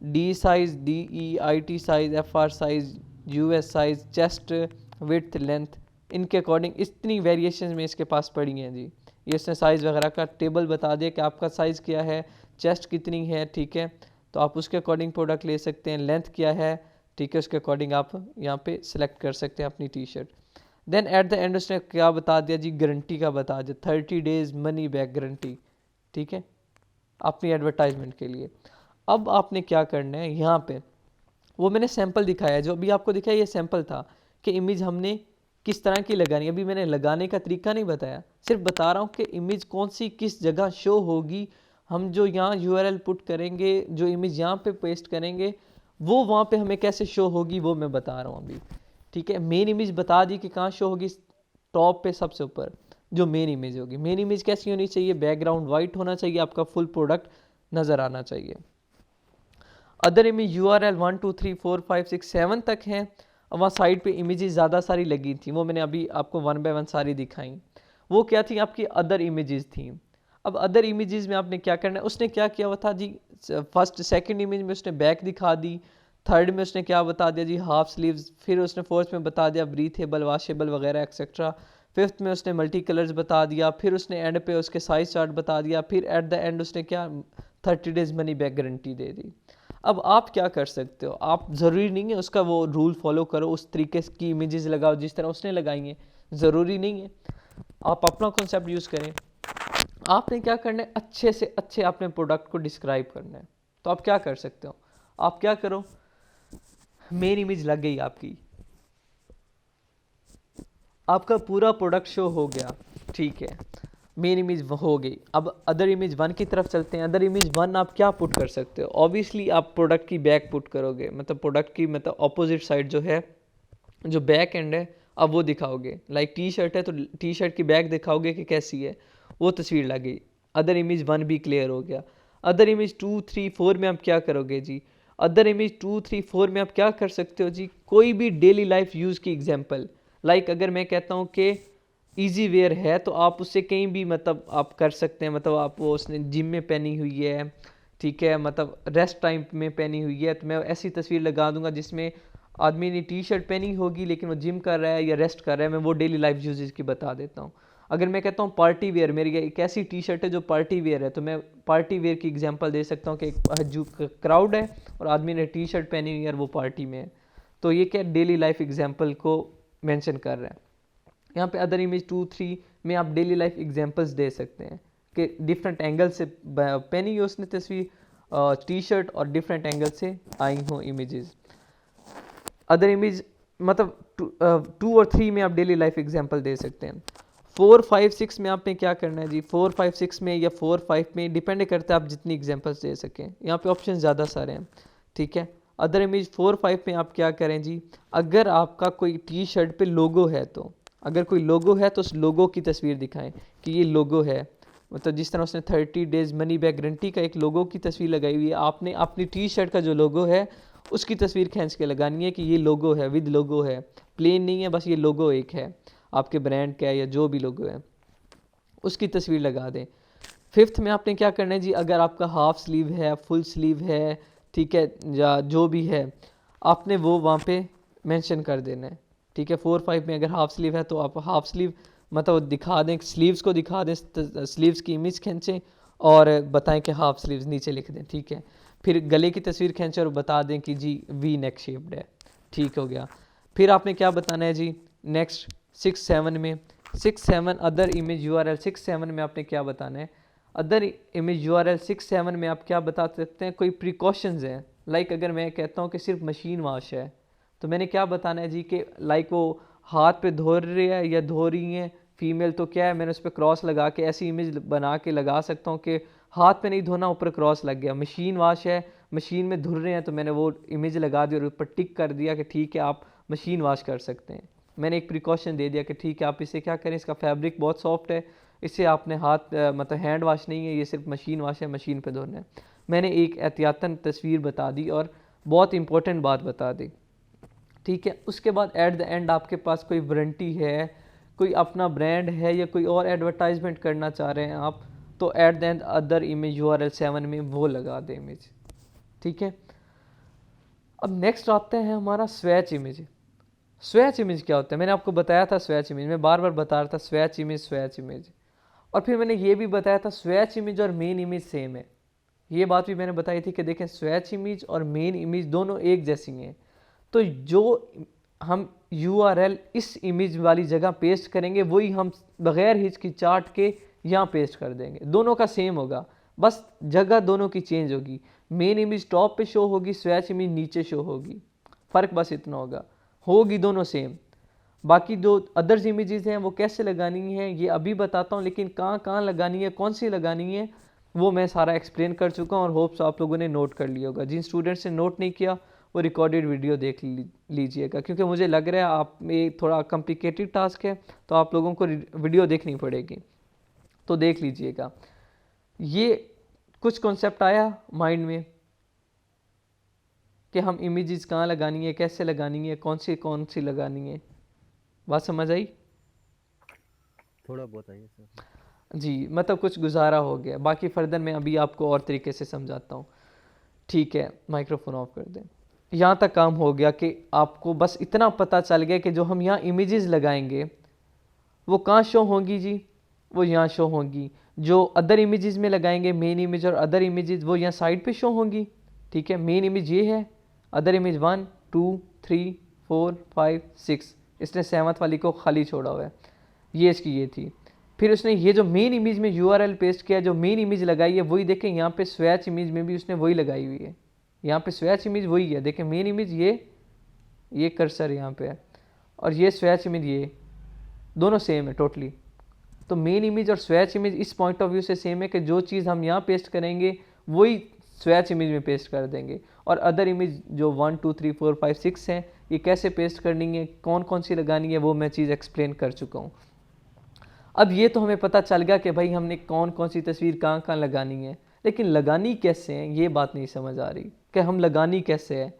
[SPEAKER 1] D size, DE, IT size, FR size, US size, chest width length, इनके अकॉर्डिंग इतनी वेरिएशंस में इसके पास पड़ी हैं जी। ये इसने साइज़ वगैरह का टेबल बता दिया कि आपका साइज़ क्या है, चेस्ट कितनी है, ठीक है, तो आप उसके अकॉर्डिंग प्रोडक्ट ले सकते हैं, लेंथ क्या है, ठीक है, उसके अकॉर्डिंग आप यहाँ पे सिलेक्ट कर सकते हैं अपनी T shirt. Then at the end उसने क्या बता दिया जी, गारंटी का बता दिया, 30 डेज मनी बैक गारंटी, ठीक है, अपनी एडवर्टाइजमेंट के लिए। अब आपने क्या करना है, यहाँ पे वो मैंने सैंपल दिखाया, जो अभी आपको दिखाया ये सैंपल था कि इमेज हमने किस तरह की लगानी है। अभी मैंने लगाने का तरीका नहीं बताया, सिर्फ बता रहा हूँ कि इमेज कौन सी किस जगह शो होगी। हम जो यहाँ URL पुट करेंगे, जो इमेज यहाँ पे पेस्ट करेंगे, वो वहाँ पे हमें कैसे शो होगी वो मैं बता रहा हूँ अभी, ठीक है। मेन इमेज बता दी कि कहाँ शो होगी, टॉप पे सबसे ऊपर जो मेन इमेज होगी। मेन इमेज कैसी होनी चाहिए, बैकग्राउंड वाइट होना चाहिए, आपका फुल प्रोडक्ट नज़र आना चाहिए। अदर इमेज URL 1 2 3 4 5 6 7 तक हैं। और वहाँ साइड पे इमेजेस ज़्यादा सारी लगी थी, वो मैंने अभी आपको 1 बाय 1 सारी दिखाई। वो क्या थी, आपकी अदर इमेजेस थी। अब अदर इमेजेस में आपने क्या करना है, उसने क्या किया हुआ था जी, फर्स्ट सेकंड इमेज में उसने बैक दिखा दी, थर्ड में उसने क्या बता दिया जी, हाफ स्लीव्स, फिर उसने फोर्थ में बता दिया ब्रीथेबल, वॉशेबल वगैरह एक्सेट्रा, फिफ्थ में उसने मल्टी कलर्स बता दिया, फिर उसने एंड पे उसके साइज चार्ट बता दिया, फिर एट द एंड उसने क्या 30 डेज मनी बैक गारंटी दे दी। अब आप क्या कर सकते हो, आप ज़रूरी नहीं है उसका वो रूल फॉलो करो, उस तरीके की इमेजेस लगाओ जिस तरह उसने लगाई हैं, ज़रूरी नहीं है, आप अपना कॉन्सेप्ट यूज़ करें। आपने क्या करना है, अच्छे से अच्छे अपने प्रोडक्ट को डिस्क्राइब करना है। तो आप क्या कर सकते हो, आप क्या करो, मेन इमेज लग गई आपकी, आपका पूरा प्रोडक्ट शो हो गया, ठीक है, मेन इमेज हो गई। अब अदर इमेज 1 की तरफ चलते हैं। अदर इमेज 1 आप क्या पुट कर सकते हो, ऑब्वियसली आप प्रोडक्ट की बैक पुट करोगे, मतलब प्रोडक्ट की मतलब ऑपोजिट साइड जो है, जो बैक एंड है, अब वो दिखाओगे। लाइक टी शर्ट है तो टी शर्ट की बैक दिखाओगे कि कैसी है, वो तस्वीर लगी। अदर इमेज 1 भी क्लियर हो गया। अदर इमेज 2 3 4 में आप क्या करोगे जी, अदर इमेज 2 3 4 में आप क्या कर सकते हो जी, कोई भी डेली लाइफ यूज़ की एग्जांपल। लाइक अगर मैं कहता हूँ कि इजी वेयर है तो आप उससे कहीं भी मतलब आप कर सकते हैं, मतलब आप वो उसने जिम में पहनी हुई है, ठीक है, मतलब रेस्ट टाइम में पहनी हुई है, तो मैं ऐसी तस्वीर लगा दूंगा जिसमें आदमी ने टी शर्ट पहनी होगी लेकिन वो जिम कर रहा है या रेस्ट कर रहा है, मैं वो डेली लाइफ यूजेस की बता देता हूँ। अगर मैं कहता हूँ पार्टी वेयर, मेरी एक ऐसी टी शर्ट है जो पार्टी वेयर है, तो मैं पार्टी वेयर की एग्जांपल दे सकता हूँ कि एक जो क्राउड है और आदमी ने टी शर्ट पहनी हुई है और वो पार्टी में है, तो ये क्या डेली लाइफ एग्जाम्पल को मैंशन कर रहा है। यहाँ पे अदर इमेज 2 3 में आप डेली लाइफ एग्जांपल्स दे सकते हैं कि डिफरेंट एंगल से पहनी हो उसने तस्वीर टी शर्ट और डिफरेंट एंगल से आई हो इमेजेस। अदर इमेज मतलब 2 और 3 में आप डेली लाइफ एग्जांपल दे सकते हैं। 4 5 6 में आपने क्या करना है जी, 4 5 6 में या 4 5 में डिपेंड करता है आप जितनी एग्जांपल्स दे सकें, यहाँ पे ऑप्शन ज़्यादा सारे हैं, ठीक है। अदर इमेज 4 5 में आप क्या करें जी, अगर आपका कोई टी शर्ट पे लोगो है, तो अगर कोई लोगो है तो उस लोगो की तस्वीर दिखाएं कि ये लोगो है, मतलब जिस तरह उसने 30 डेज मनी बैक गारंटी का एक लोगो की तस्वीर लगाई हुई है, आपने अपनी टी शर्ट का जो लोगो है उसकी तस्वीर खींच के लगानी है कि ये लोगो है, विद लोगो है, प्लेन नहीं है, बस ये लोगो एक है आपके ब्रांड का या जो भी लोगो है उसकी तस्वीर लगा दें। फिफ्थ में आपने क्या करना है जी, अगर आपका हाफ स्लीव है, फुल स्लीव है, ठीक है, या जो भी है आपने वो वहाँ पे मेंशन कर देना है, ठीक है। 4 5 में अगर हाफ स्लीव है तो आप हाफ स्लीव मतलब दिखा दें, स्लीव्स को दिखा दें, स्लीव्स की इमेज खींचें और बताएं कि हाफ स्लीव्स नीचे लिख दें, ठीक है। फिर गले की तस्वीर खींचें और बता दें कि जी वी नेक शेप्ड है, ठीक हो गया। फिर आपने क्या बताना है जी, नेक्स्ट 6 7 में 6 7 अदर इमेज URL 6 7 में आपने क्या बताना है, अदर इमेज URL 6 7 में आप क्या बता सकते हैं, कोई प्रिकॉशंस हैं। लाइक अगर मैं कहता हूँ कि सिर्फ मशीन वॉश है, तो मैंने क्या बताना है जी कि लाइक वो हाथ पे धो रही है या धो रही हैं फीमेल, तो क्या है मैंने उस पर क्रॉस लगा के ऐसी इमेज बना के लगा सकता हूँ कि हाथ पे नहीं धोना, ऊपर क्रॉस लग गया, मशीन वॉश है, मशीन में धुल रहे हैं तो मैंने वो इमेज लगा दी और ऊपर टिक कर दिया कि ठीक है आप मशीन वॉश कर सकते हैं। मैंने एक प्रिकॉशन दे दिया कि ठीक है आप इसे क्या करें, इसका फैब्रिक बहुत सॉफ्ट है, इससे आपने हाथ मतलब हैंड वॉश नहीं है, ये सिर्फ मशीन वॉश है, मशीन पे धोना है। मैंने एक एहतियातन तस्वीर बता दी और बहुत इंपॉर्टेंट बात बता दी, ठीक है। उसके बाद एट द एंड आपके पास कोई वारंटी है, कोई अपना ब्रांड है या कोई और एडवर्टाइजमेंट करना चाह रहे हैं आप, तो eight the and other image URL 7 में वो लगा दें इमेज, ठीक है। अब नेक्स्ट आते हैं हमारा स्वैच इमेज। स्वैच इमेज क्या होता है, मैंने आपको बताया था स्वैच इमेज, मैं बार बार बता रहा था स्वैच इमेज, और फिर मैंने ये भी बताया था स्वैच इमेज और मेन इमेज सेम है। ये बात भी मैंने बताई थी कि देखें स्वैच इमेज और मेन इमेज दोनों एक जैसी हैं, तो जो हम URL इस इमेज वाली जगह पेस्ट करेंगे वही हम बग़ैर हिचकिचाहट के यहाँ पेस्ट कर देंगे, दोनों का सेम होगा, बस जगह दोनों की चेंज होगी। मेन इमेज टॉप पे शो होगी, स्वैच इमेज नीचे शो होगी, फ़र्क बस इतना होगा, होगी दोनों सेम। बाकी जो अदर्स इमेजेस हैं वो कैसे लगानी है ये अभी बताता हूँ, लेकिन कहाँ कहाँ लगानी है, कौन सी लगानी है, वो मैं सारा एक्सप्लेन कर चुका हूँ और होप्स आप लोगों ने नोट कर लिया होगा। जिन स्टूडेंट्स ने नोट नहीं किया वो रिकॉर्डेड वीडियो देख लीजिएगा, क्योंकि मुझे लग रहा है आप में थोड़ा कॉम्प्लिकेटेड टास्क है तो आप लोगों को वीडियो देखनी पड़ेगी, तो देख लीजिएगा। ये कुछ कॉन्सेप्ट आया माइंड में कि हम इमेजेस कहाँ लगानी है, कैसे लगानी है, कौन सी लगानी है, बात समझ आई?
[SPEAKER 2] थोड़ा बहुत आइए सर।
[SPEAKER 1] जी, मतलब कुछ गुजारा हो गया, बाकी फर्दर मैं अभी आपको और तरीके से समझाता हूँ, ठीक है। माइक्रोफोन ऑफ कर दें। यहाँ तक काम हो गया कि आपको बस इतना पता चल गया कि जो हम यहाँ इमेजेस लगाएंगे वो कहाँ शो होंगी जी, वो यहाँ शो होंगी। जो अदर इमेजेस में लगाएंगे मेन इमेज और अदर इमेजेस, वो यहाँ साइड पे शो होंगी, ठीक है। मेन इमेज ये है, अदर इमेज 1 2 3 4 5 6, इसने 7th वाली को खाली छोड़ा हुआ है, ये इसकी ये थी। फिर उसने ये जो मेन इमेज में URL पेस्ट किया, जो मेन इमेज लगाई है वही देखें यहाँ पे स्वैच इमेज में भी उसने वही लगाई हुई है, यहाँ पे स्वैच इमेज वही है, देखें मेन इमेज ये कर्सर यहाँ पे है और ये स्वैच इमेज ये दोनों सेम है टोटली। तो मेन इमेज और स्वैच इमेज इस पॉइंट ऑफ व्यू से सेम है कि जो चीज़ हम यहाँ पेस्ट करेंगे वही स्वैच इमेज में पेस्ट कर देंगे, और अदर इमेज जो 1 2 3 4 5 6 हैं ये कैसे पेस्ट करनी है, कौन कौन सी लगानी है, वो मैं चीज़ एक्सप्लेन कर चुका हूँ। अब ये तो हमें पता चल गया कि भाई हमने कौन कौन सी तस्वीर कहाँ कहाँ लगानी है, लेकिन लगानी कैसे है ये बात नहीं समझ आ रही कि हम लगानी कैसे है।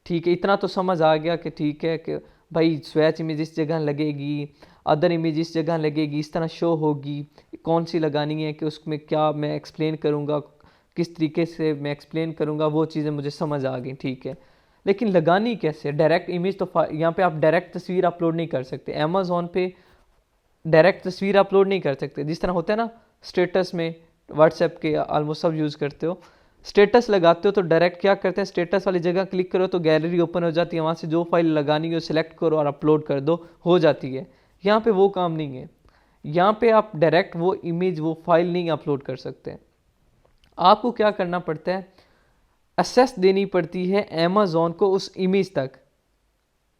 [SPEAKER 1] ठीक है, इतना तो समझ आ गया कि ठीक है कि भाई स्वैच इमेज इस जगह लगेगी, अदर इमेज इस जगह लगेगी, इस तरह शो होगी, कौन सी लगानी है कि उसमें क्या मैं एक्सप्लेन करूँगा, किस तरीके से मैं एक्सप्लेन करूँगा, वो चीज़ें मुझे समझ आ गई, ठीक है। लेकिन लगानी कैसे? डायरेक्ट इमेज तो यहाँ पे आप डायरेक्ट तस्वीर अपलोड नहीं कर सकते, अमेज़ॉन पे डायरेक्ट तस्वीर अपलोड नहीं कर सकते। जिस तरह होता है ना स्टेटस में, व्हाट्सएप के ऑलमोस्ट सब यूज़ करते हो, स्टेटस लगाते हो तो डायरेक्ट क्या करते हैं, स्टेटस वाली जगह क्लिक करो तो गैलरी ओपन हो जाती है, वहाँ से जो फाइल लगानी हो सिलेक्ट करो और अपलोड कर दो, हो जाती है। यहाँ पे वो काम नहीं है, यहाँ पे आप डायरेक्ट वो इमेज वो फाइल नहीं अपलोड कर सकते। आपको क्या करना पड़ता है, एक्सेस देनी पड़ती है अमेज़ॉन को उस इमेज तक,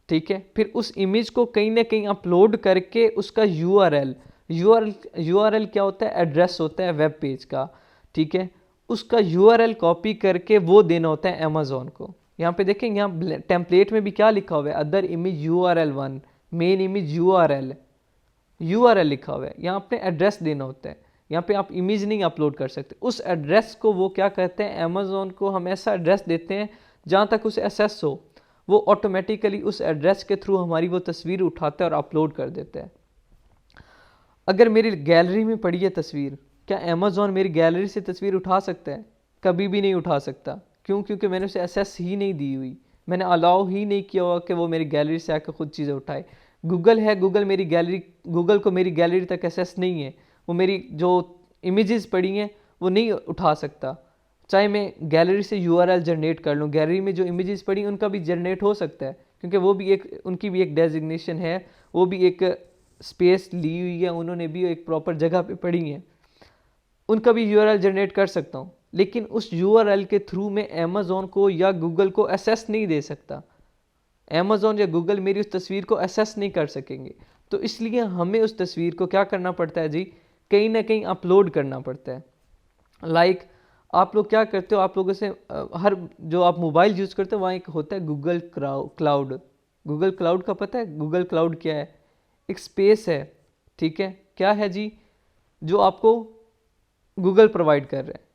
[SPEAKER 1] ठीक है। फिर उस इमेज को कहीं ना कहीं अपलोड करके उसका URL क्या होता है, एड्रेस होता है वेब पेज का, ठीक है। उसका URL कॉपी करके वो देना होता है अमेज़ॉन को। यहाँ पे देखेंगे, यहाँ टेम्पलेट में भी क्या लिखा हुआ है, other image URL 1, main image URL लिखा हुआ है। यहाँ अपने एड्रेस देना होता है, यहाँ पे आप इमेज नहीं अपलोड कर सकते। उस एड्रेस को वो क्या कहते हैं, अमेज़ॉन को हम ऐसा एड्रेस देते हैं जहाँ तक उसे एक्सेस हो, वो ऑटोमेटिकली उस एड्रेस के थ्रू हमारी वो तस्वीर उठाता है और अपलोड कर देता है। अगर मेरी गैलरी में पड़ी है तस्वीर, क्या अमेज़ॉन मेरी गैलरी से तस्वीर उठा सकता है? कभी भी नहीं उठा सकता। क्यों? क्योंकि मैंने उसे एक्सेस ही नहीं दी हुई, मैंने अलाउ ही नहीं किया हुआ कि वो मेरी गैलरी से आकर खुद चीज़ें उठाए। गूगल है, गूगल को मेरी गैलरी तक एक्सेस नहीं है, वो मेरी जो इमेजेस पड़ी हैं वो नहीं उठा सकता। चाहे मैं गैलरी से URL जनरेट कर लूँ, गैलरी में जो इमेजेस पड़ी उनका भी जनरेट हो सकता है, क्योंकि वो भी उनकी भी एक डेजिग्नेशन है, वो भी एक स्पेस ली हुई है, उन्होंने भी एक प्रॉपर जगह पे पड़ी हैं, उनका भी URL जनरेट कर सकता हूँ। लेकिन उस URL के थ्रू मैं अमेज़ॉन को या गूगल को एक्सेस नहीं दे सकता। अमेज़ॉन या गूगल मेरी उस तस्वीर को एक्सेस नहीं कर सकेंगे। तो इसलिए हमें उस तस्वीर को क्या करना पड़ता है जी, कहीं ना कहीं अपलोड करना पड़ता है। लाइक आप लोग क्या करते हो, आप लोगों से हर जो आप मोबाइल यूज़ करते हो वहाँ एक होता है गूगल क्लाउड। गूगल क्लाउड का पता है गूगल क्लाउड क्या है? एक स्पेस है, ठीक है, क्या है जी, जो आपको गूगल प्रोवाइड कर रहा है।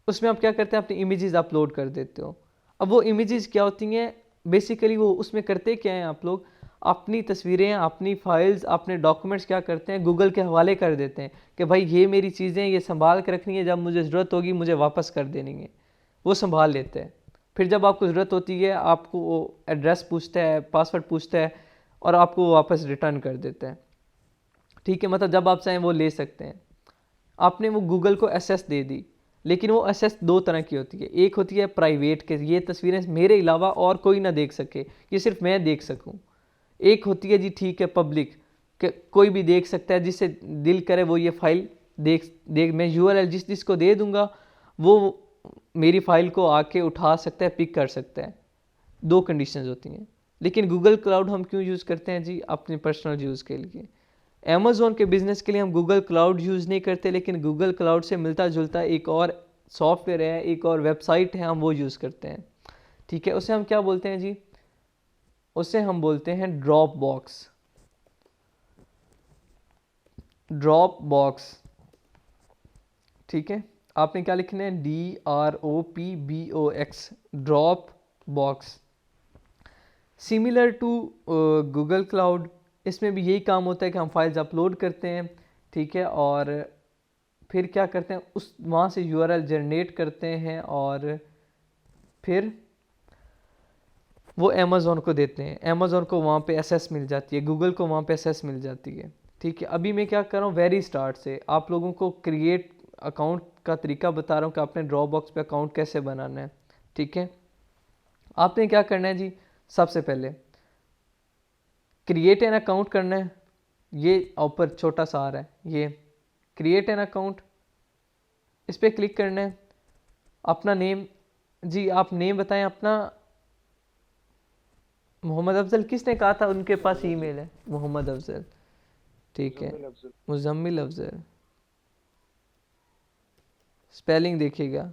[SPEAKER 1] उसमें आप क्या करते हैं, अपनी इमेजेस अपलोड कर देते हो। अब वो इमेजेस क्या होती हैं, बेसिकली वो उसमें करते क्या हैं आप लोग, अपनी तस्वीरें, अपनी फाइल्स, अपने डॉक्यूमेंट्स क्या करते हैं, गूगल के हवाले कर देते हैं कि भाई ये मेरी चीज़ें, ये संभाल के रखनी है, जब मुझे ज़रूरत होगी मुझे वापस कर देनी है। वो संभाल लेते हैं। फिर जब आपको ज़रूरत होती है आपको वो एड्रेस पूछता है, पासवर्ड पूछता है, और आपको वो वापस रिटर्न कर देता है। ठीक है, मतलब जब आप चाहें वो ले सकते हैं। आपने वो गूगल को एसेस दे दी, लेकिन वो एसेस दो तरह की होती है। एक होती है प्राइवेट के, ये तस्वीरें मेरे अलावा और कोई ना देख सके, ये सिर्फ मैं देख सकूं। एक होती है जी ठीक है पब्लिक, कि कोई भी देख सकता है, जिससे दिल करे वो ये फाइल देख मैं यूआरएल जिस जिसको दे दूंगा वो मेरी फाइल को आके उठा सकता है, पिक कर सकता है। दो कंडीशंस होती हैं। लेकिन गूगल क्लाउड हम क्यों यूज़ करते हैं जी? अपने पर्सनल यूज़ के लिए। अमेज़ॉन के बिज़नेस के लिए हम गूगल क्लाउड यूज़ नहीं करते, लेकिन गूगल क्लाउड से मिलता जुलता एक और सॉफ्टवेयर है, एक और वेबसाइट है, हम वो यूज़ करते हैं। ठीक है, उसे हम क्या बोलते हैं जी? उसे हम बोलते हैं ड्रॉप बॉक्स। ड्रॉप बॉक्स, ठीक है, आपने क्या लिखना है, DROPBOX, drop box. Similar to Google cloud, इसमें भी यही काम होता है कि हम फाइल्स अपलोड करते हैं, ठीक है, और फिर क्या करते हैं, उस वहाँ से यूआरएल जनरेट करते हैं और फिर वो अमेज़ॉन को देते हैं। अमेज़ॉन को वहाँ पे एसेस मिल जाती है, गूगल को वहाँ पे एसेस मिल जाती है। ठीक है, अभी मैं क्या कर रहा हूँ, वेरी स्टार्ट से आप लोगों को क्रिएट अकाउंट का तरीका बता रहा हूँ कि आपने ड्रॉप बॉक्स पे अकाउंट कैसे बनाना है। ठीक है, आपने क्या करना है जी, सबसे पहले क्रिएट एन अकाउंट करना है। ये ऊपर छोटा सा आ रहा है, ये क्रिएट एन अकाउंट, इस पर क्लिक करना है। अपना नेम, जी आप नेम बताएं अपना। मोहम्मद अफजल किसने कहा था उनके पास ईमेल है? मोहम्मद अफजल, ठीक है, मुजम्मिल अफजल। स्पेलिंग देखिएगा,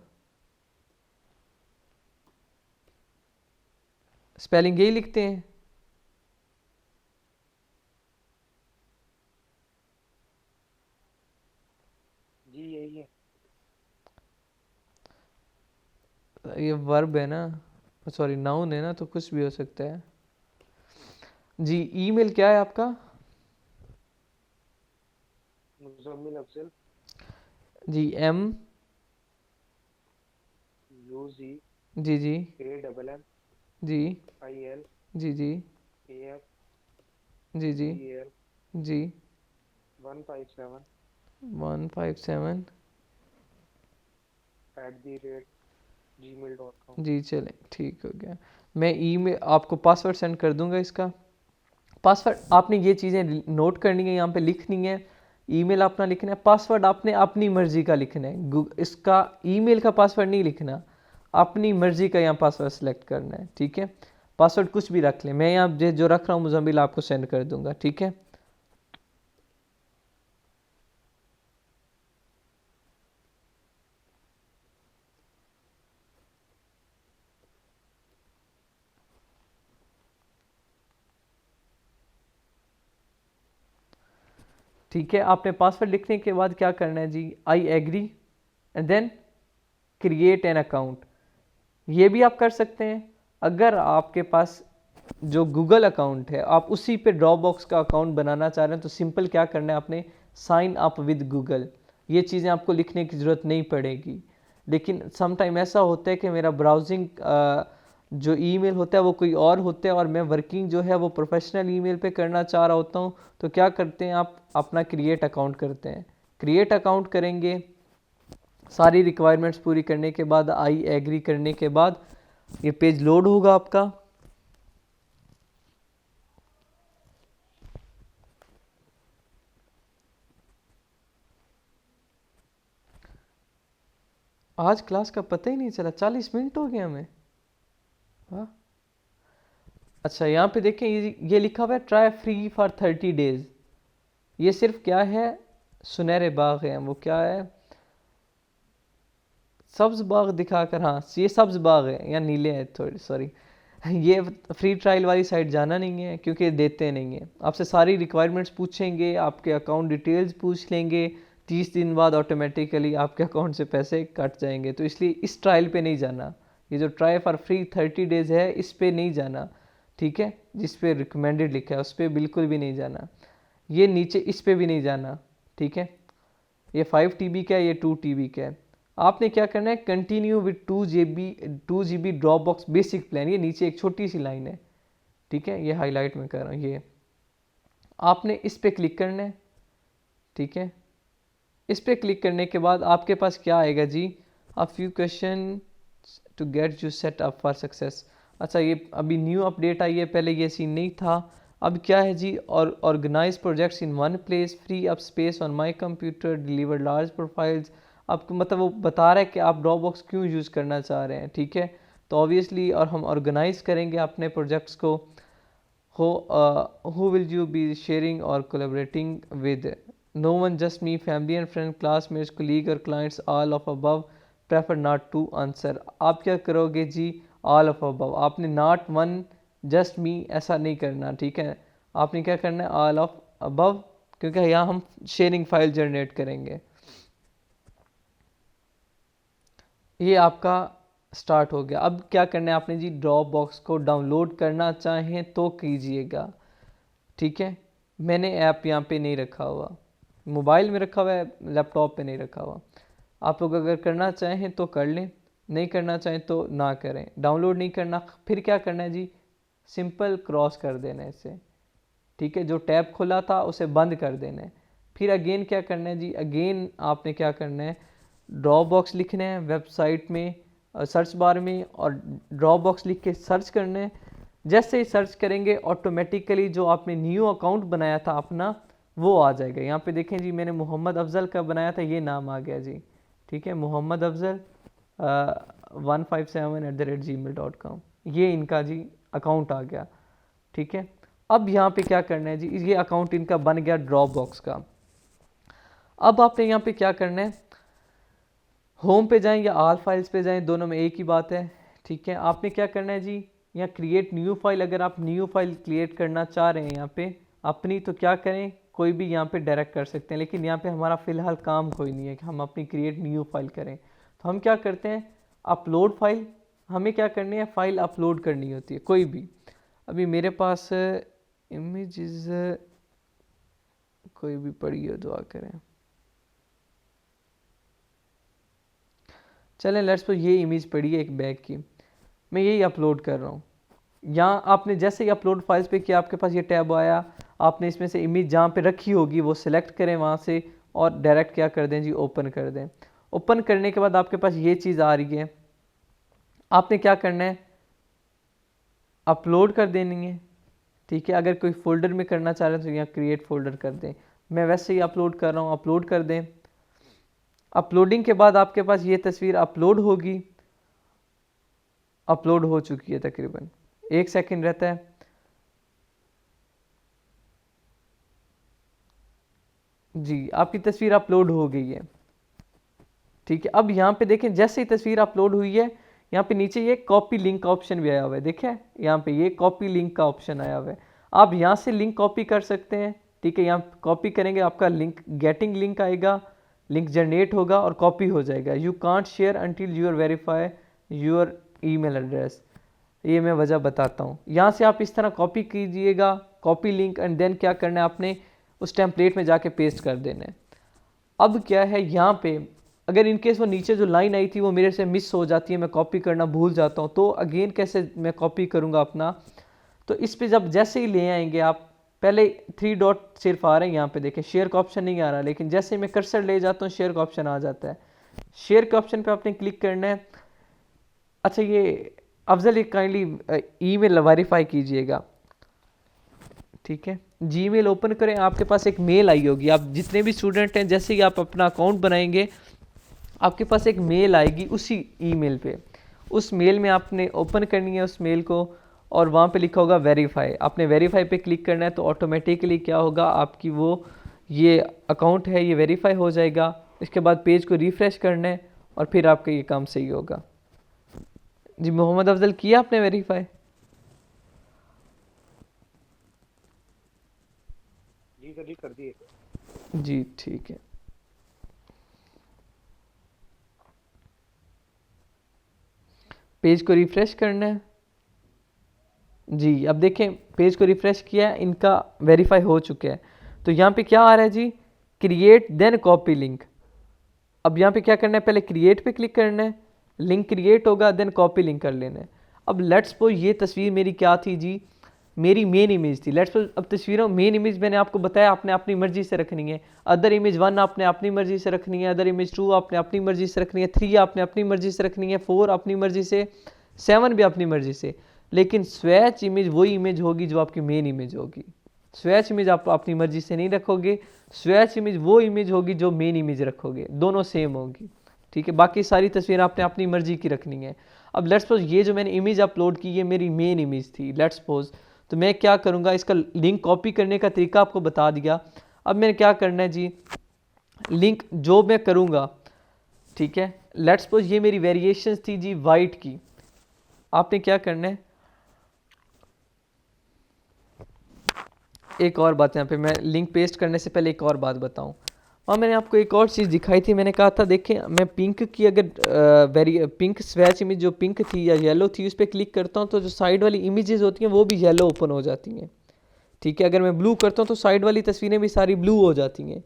[SPEAKER 1] स्पेलिंग यही लिखते हैं।
[SPEAKER 3] जी यही है।
[SPEAKER 1] ये वर्ब है ना, सॉरी नाउन है ना, तो कुछ भी हो सकता है। जी ईमेल क्या है आपका?
[SPEAKER 3] मुजम्मिल अफजल,
[SPEAKER 1] जी एम,
[SPEAKER 3] UZ
[SPEAKER 1] जी जी
[SPEAKER 3] AMM
[SPEAKER 1] जी
[SPEAKER 3] IL
[SPEAKER 1] जी जी
[SPEAKER 3] AF
[SPEAKER 1] जी जी
[SPEAKER 3] GAL
[SPEAKER 1] जी
[SPEAKER 3] 157
[SPEAKER 1] 157
[SPEAKER 3] @gmail.com।
[SPEAKER 1] जी चलें, ठीक हो गया। मैं ईमेल आपको पासवर्ड सेंड कर दूंगा। इसका पासवर्ड आपने ये चीज़ें नोट करनी है, यहाँ पे लिखनी है। ईमेल अपना लिखना है, पासवर्ड आपने अपनी मर्ज़ी का लिखना है। इसका ईमेल का पासवर्ड नहीं लिखना, अपनी मर्ज़ी का यहाँ पासवर्ड सेलेक्ट करना है। ठीक है, पासवर्ड कुछ भी रख लें, मैं यहाँ जो रख रहा हूँ मुजम्मिल आपको सेंड कर दूंगा। ठीक है, ठीक है, आपने पासवर्ड लिखने के बाद क्या करना है जी, I agree and then create an account. ये भी आप कर सकते हैं। अगर आपके पास जो गूगल अकाउंट है आप उसी पे ड्रॉप बॉक्स का अकाउंट बनाना चाह रहे हैं, तो सिंपल क्या करना है, आपने साइन अप विद गूगल, ये चीज़ें आपको लिखने की ज़रूरत नहीं पड़ेगी। लेकिन सम टाइम ऐसा होता है कि मेरा ब्राउजिंग जो ईमेल होता है वो कोई और होता है, और मैं वर्किंग जो है वो प्रोफेशनल ईमेल पे करना चाह रहा होता हूँ। तो क्या करते हैं, आप अपना क्रिएट अकाउंट करते हैं। क्रिएट अकाउंट करेंगे, सारी रिक्वायरमेंट्स पूरी करने के बाद, आई एग्री करने के बाद ये पेज लोड होगा आपका। आज क्लास का पता ही नहीं चला, 40 मिनट हो गए हमें। वाह, अच्छा यहाँ पे देखें, ये लिखा हुआ है ट्राई फ्री फॉर 30 डेज। ये सिर्फ क्या है, सुनहरे बाग है, वो क्या है, सब्ज बाग दिखाकर, हाँ ये सब्ज बाग है या नीले है थोड़ी, सॉरी ये फ्री ट्रायल वाली साइट जाना नहीं है क्योंकि देते नहीं है। आपसे सारी रिक्वायरमेंट्स पूछेंगे, आपके अकाउंट डिटेल्स पूछ लेंगे, 30 दिन बाद ऑटोमेटिकली आपके अकाउंट से पैसे कट जाएंगे। तो इसलिए इस ट्रायल पे नहीं जाना, ये जो ट्राई फॉर फ्री 30 डेज़ है इस पे नहीं जाना, ठीक है, जिस पे रिकमेंडेड लिखा है उस पर बिल्कुल भी नहीं जाना। ये नीचे इस पे भी नहीं जाना, ठीक है। ये 5 TB का है, ये 2 TB का है। आपने क्या करना है, continue with 2 GB drop box basic plan, ये नीचे एक छोटी सी लाइन है, ठीक है, ये हाईलाइट में कर रहा हूँ, ये आपने इस पे क्लिक करना है, ठीक है। इस पे क्लिक करने के बाद आपके पास क्या आएगा जी, a few question to get you set up for success. अच्छा ये अभी न्यू अपडेट आई है, पहले ये सीन नहीं था। अब क्या है जी, और organize projects in one place, free up space on my computer, deliver large profiles. आपको मतलब वो बता रहा है कि आप ड्रॉप बॉक्स क्यों यूज़ करना चाह रहे हैं, ठीक है। तो ऑब्वियसली और हम ऑर्गेनाइज करेंगे अपने प्रोजेक्ट्स को। who will you be sharing or collaborating with? No one, just me, family and friend, classmates, colleague or clients, all of above, prefer not to answer। आप क्या करोगे जी, all of above, आपने not one just me ऐसा नहीं करना, ठीक है। आपने क्या करना है, all of above, क्योंकि यहाँ हम शेयरिंग फाइल जनरेट करेंगे। ये आपका स्टार्ट हो गया। अब क्या करना है आपने जी, ड्रॉप बॉक्स को डाउनलोड करना चाहें तो कीजिएगा, ठीक है। मैंने ऐप यहाँ पे नहीं रखा हुआ, मोबाइल में रखा हुआ है, लैपटॉप पे नहीं रखा हुआ। आप लोग अगर करना चाहें तो कर लें, नहीं करना चाहें तो ना करें। डाउनलोड नहीं करना, फिर क्या करना है जी, सिंपल क्रॉस कर देना है इसे, ठीक है। जो टैब खुला था उसे बंद कर देना है। फिर अगेन क्या करना है जी, अगेन आपने क्या करना है, ड्रॉप बॉक्स लिखना है वेबसाइट में सर्च बार में, और ड्रॉप बॉक्स लिख के सर्च करना है। जैसे ही सर्च करेंगे ऑटोमेटिकली जो आपने न्यू अकाउंट बनाया था अपना वो आ जाएगा। यहाँ पे देखें जी, मैंने मोहम्मद अफजल का बनाया था, ये नाम आ गया जी, ठीक है, मोहम्मद अफजल 157@gmail.com, ये इनका जी अकाउंट आ गया, ठीक है। अब यहाँ पे क्या करना है जी, ये अकाउंट इनका बन गया ड्रॉप बॉक्स का। अब आपने यहाँ पे क्या करना है, होम पे जाएं या ऑल फाइल्स पे जाएं, दोनों में एक ही बात है, ठीक है। आपने क्या करना है जी, यहाँ क्रिएट न्यू फाइल, अगर आप न्यू फाइल क्रिएट करना चाह रहे हैं यहाँ पे अपनी, तो क्या करें, कोई भी यहाँ पे डायरेक्ट कर सकते हैं, लेकिन यहाँ पे हमारा फ़िलहाल काम कोई नहीं है कि हम अपनी क्रिएट न्यू फाइल करें। तो हम क्या करते हैं, अपलोड फाइल, हमें क्या करनी है, फाइल अपलोड करनी होती है कोई भी। अभी मेरे पास इमेजेस कोई भी पड़ी हो, दुआ करें। चलें लेट्स पर ये इमेज पड़ी है एक बैग की, मैं यही अपलोड कर रहा हूँ। यहाँ आपने जैसे ही अपलोड फाइल्स पे किया, आपके पास ये टैब आया, आपने इसमें से इमेज जहाँ पे रखी होगी वो सिलेक्ट करें वहाँ से, और डायरेक्ट क्या कर दें जी, ओपन कर दें। ओपन करने के बाद आपके पास ये चीज़ आ रही है, आपने क्या करना है, अपलोड कर देनी है, ठीक है। अगर कोई फोल्डर में करना चाह रहे हैं तो यहाँ क्रिएट फोल्डर कर दें, मैं वैसे ही अपलोड कर रहा हूँ, अपलोड कर दें। अपलोडिंग के बाद आपके पास ये तस्वीर अपलोड होगी, अपलोड हो चुकी है, तकरीबन 1 सेकंड रहता है। जी आपकी तस्वीर अपलोड हो गई है, ठीक है। अब यहाँ पे देखें, जैसे ही तस्वीर अपलोड हुई है, यहाँ पे नीचे ये कॉपी लिंक का ऑप्शन भी आया हुआ है, देखें यहाँ पे ये कॉपी लिंक का ऑप्शन आया हुआ है। आप यहाँ से लिंक कॉपी कर सकते हैं, ठीक है। यहाँ कॉपी करेंगे, आपका लिंक गेटिंग लिंक आएगा, लिंक जनरेट होगा और कॉपी हो जाएगा। You can't share until your verify your email address, ये मैं वजह बताता हूँ। यहाँ से आप इस तरह कॉपी कीजिएगा, कॉपी लिंक, एंड देन क्या करना है, आपने उस टेम्पलेट में जाके पेस्ट कर देना है। अब क्या है, यहाँ पे अगर इनकेस वो नीचे जो लाइन आई थी वो मेरे से मिस हो जाती है, मैं कॉपी करना भूल जाता हूँ, तो अगेन कैसे मैं कॉपी करूँगा अपना, तो इस पे जब जैसे ही ले आएंगे आप, पहले 3 डॉट सिर्फ आ रहे हैं यहाँ पे देखें, शेयर का ऑप्शन नहीं आ रहा, लेकिन जैसे मैं कर्सर ले जाता हूँ शेयर का ऑप्शन आ जाता है। शेयर के ऑप्शन पे आपने क्लिक करना है। अच्छा ये अफजल एक काइंडली ईमेल वेरीफाई कीजिएगा, ठीक है। जीमेल ओपन करें, आपके पास एक मेल आई होगी, आप जितने भी स्टूडेंट हैं, जैसे ही आप अपना अकाउंट बनाएंगे आपके पास एक मेल आएगी उसी ईमेल पे, उस मेल में आपने ओपन करनी है उस मेल को, और वहाँ पे लिखा होगा वेरीफाई। आपने वेरीफाई पे क्लिक करना है, तो ऑटोमेटिकली क्या होगा, आपकी वो ये अकाउंट है ये वेरीफाई हो जाएगा। इसके बाद पेज को रिफ़्रेश करना है, और फिर आपका ये काम सही होगा। जी मोहम्मद अफजल, किया आपने वेरीफाई?
[SPEAKER 4] जी सर, जी कर दिए।
[SPEAKER 1] जी ठीक है। पेज को रिफ्रेश करना है। जी अब देखें, पेज को रिफ्रेश किया, इनका वेरीफाई हो चुका है। तो यहाँ पे क्या आ रहा है जी, क्रिएट देन कॉपी लिंक। अब यहाँ पे क्या करना है, पहले क्रिएट पे क्लिक करना है, लिंक क्रिएट होगा, देन कॉपी लिंक कर लेना है। अब लेट्स सपोज ये तस्वीर मेरी क्या थी जी, मेरी मेन इमेज थी। लेट्स सपोज अब तस्वीरों मेन इमेज मैंने आपको बताया आपने अपनी मर्जी से रखनी है, अदर इमेज 1 आपने अपनी मर्जी से रखनी है, अदर इमेज 2 आपने अपनी मर्जी से रखनी है, 3 आपने अपनी मर्जी से रखनी है, 4 अपनी मर्जी से, 7 भी अपनी मर्जी से। लेकिन स्वैच इमेज वही इमेज होगी जो आपकी मेन इमेज होगी। स्वैच इमेज आप अपनी मर्जी से नहीं रखोगे, स्वैच इमेज वो इमेज होगी जो मेन इमेज रखोगे, दोनों सेम होगी। ठीक है, बाकी सारी तस्वीर आपने अपनी मर्जी की रखनी है। अब लेट्स सपोज ये जो मैंने इमेज अपलोड की, ये मेरी मेन इमेज थी लेट्स सपोज। तो मैं क्या करूँगा, इसका लिंक कॉपी करने का तरीका आपको बता दिया। अब मैंने क्या करना है जी, लिंक जो मैं करूँगा, ठीक है, लेट्स सपोज ये मेरी वेरिएशंस थी जी वाइट की। आपने क्या करना है, एक और बात यहाँ पे मैं लिंक पेस्ट करने से पहले एक और बात बताऊँ। और मैंने आपको एक और चीज़ दिखाई थी, मैंने कहा था देखें मैं पिंक की अगर पिंक स्वैच इमेज जो पिंक थी या येलो थी उस पर क्लिक करता हूँ तो जो साइड वाली इमेजेस होती हैं वो भी येलो ओपन हो जाती हैं। ठीक है, अगर मैं ब्लू करता हूँ तो साइड वाली तस्वीरें भी सारी ब्लू हो जाती हैं।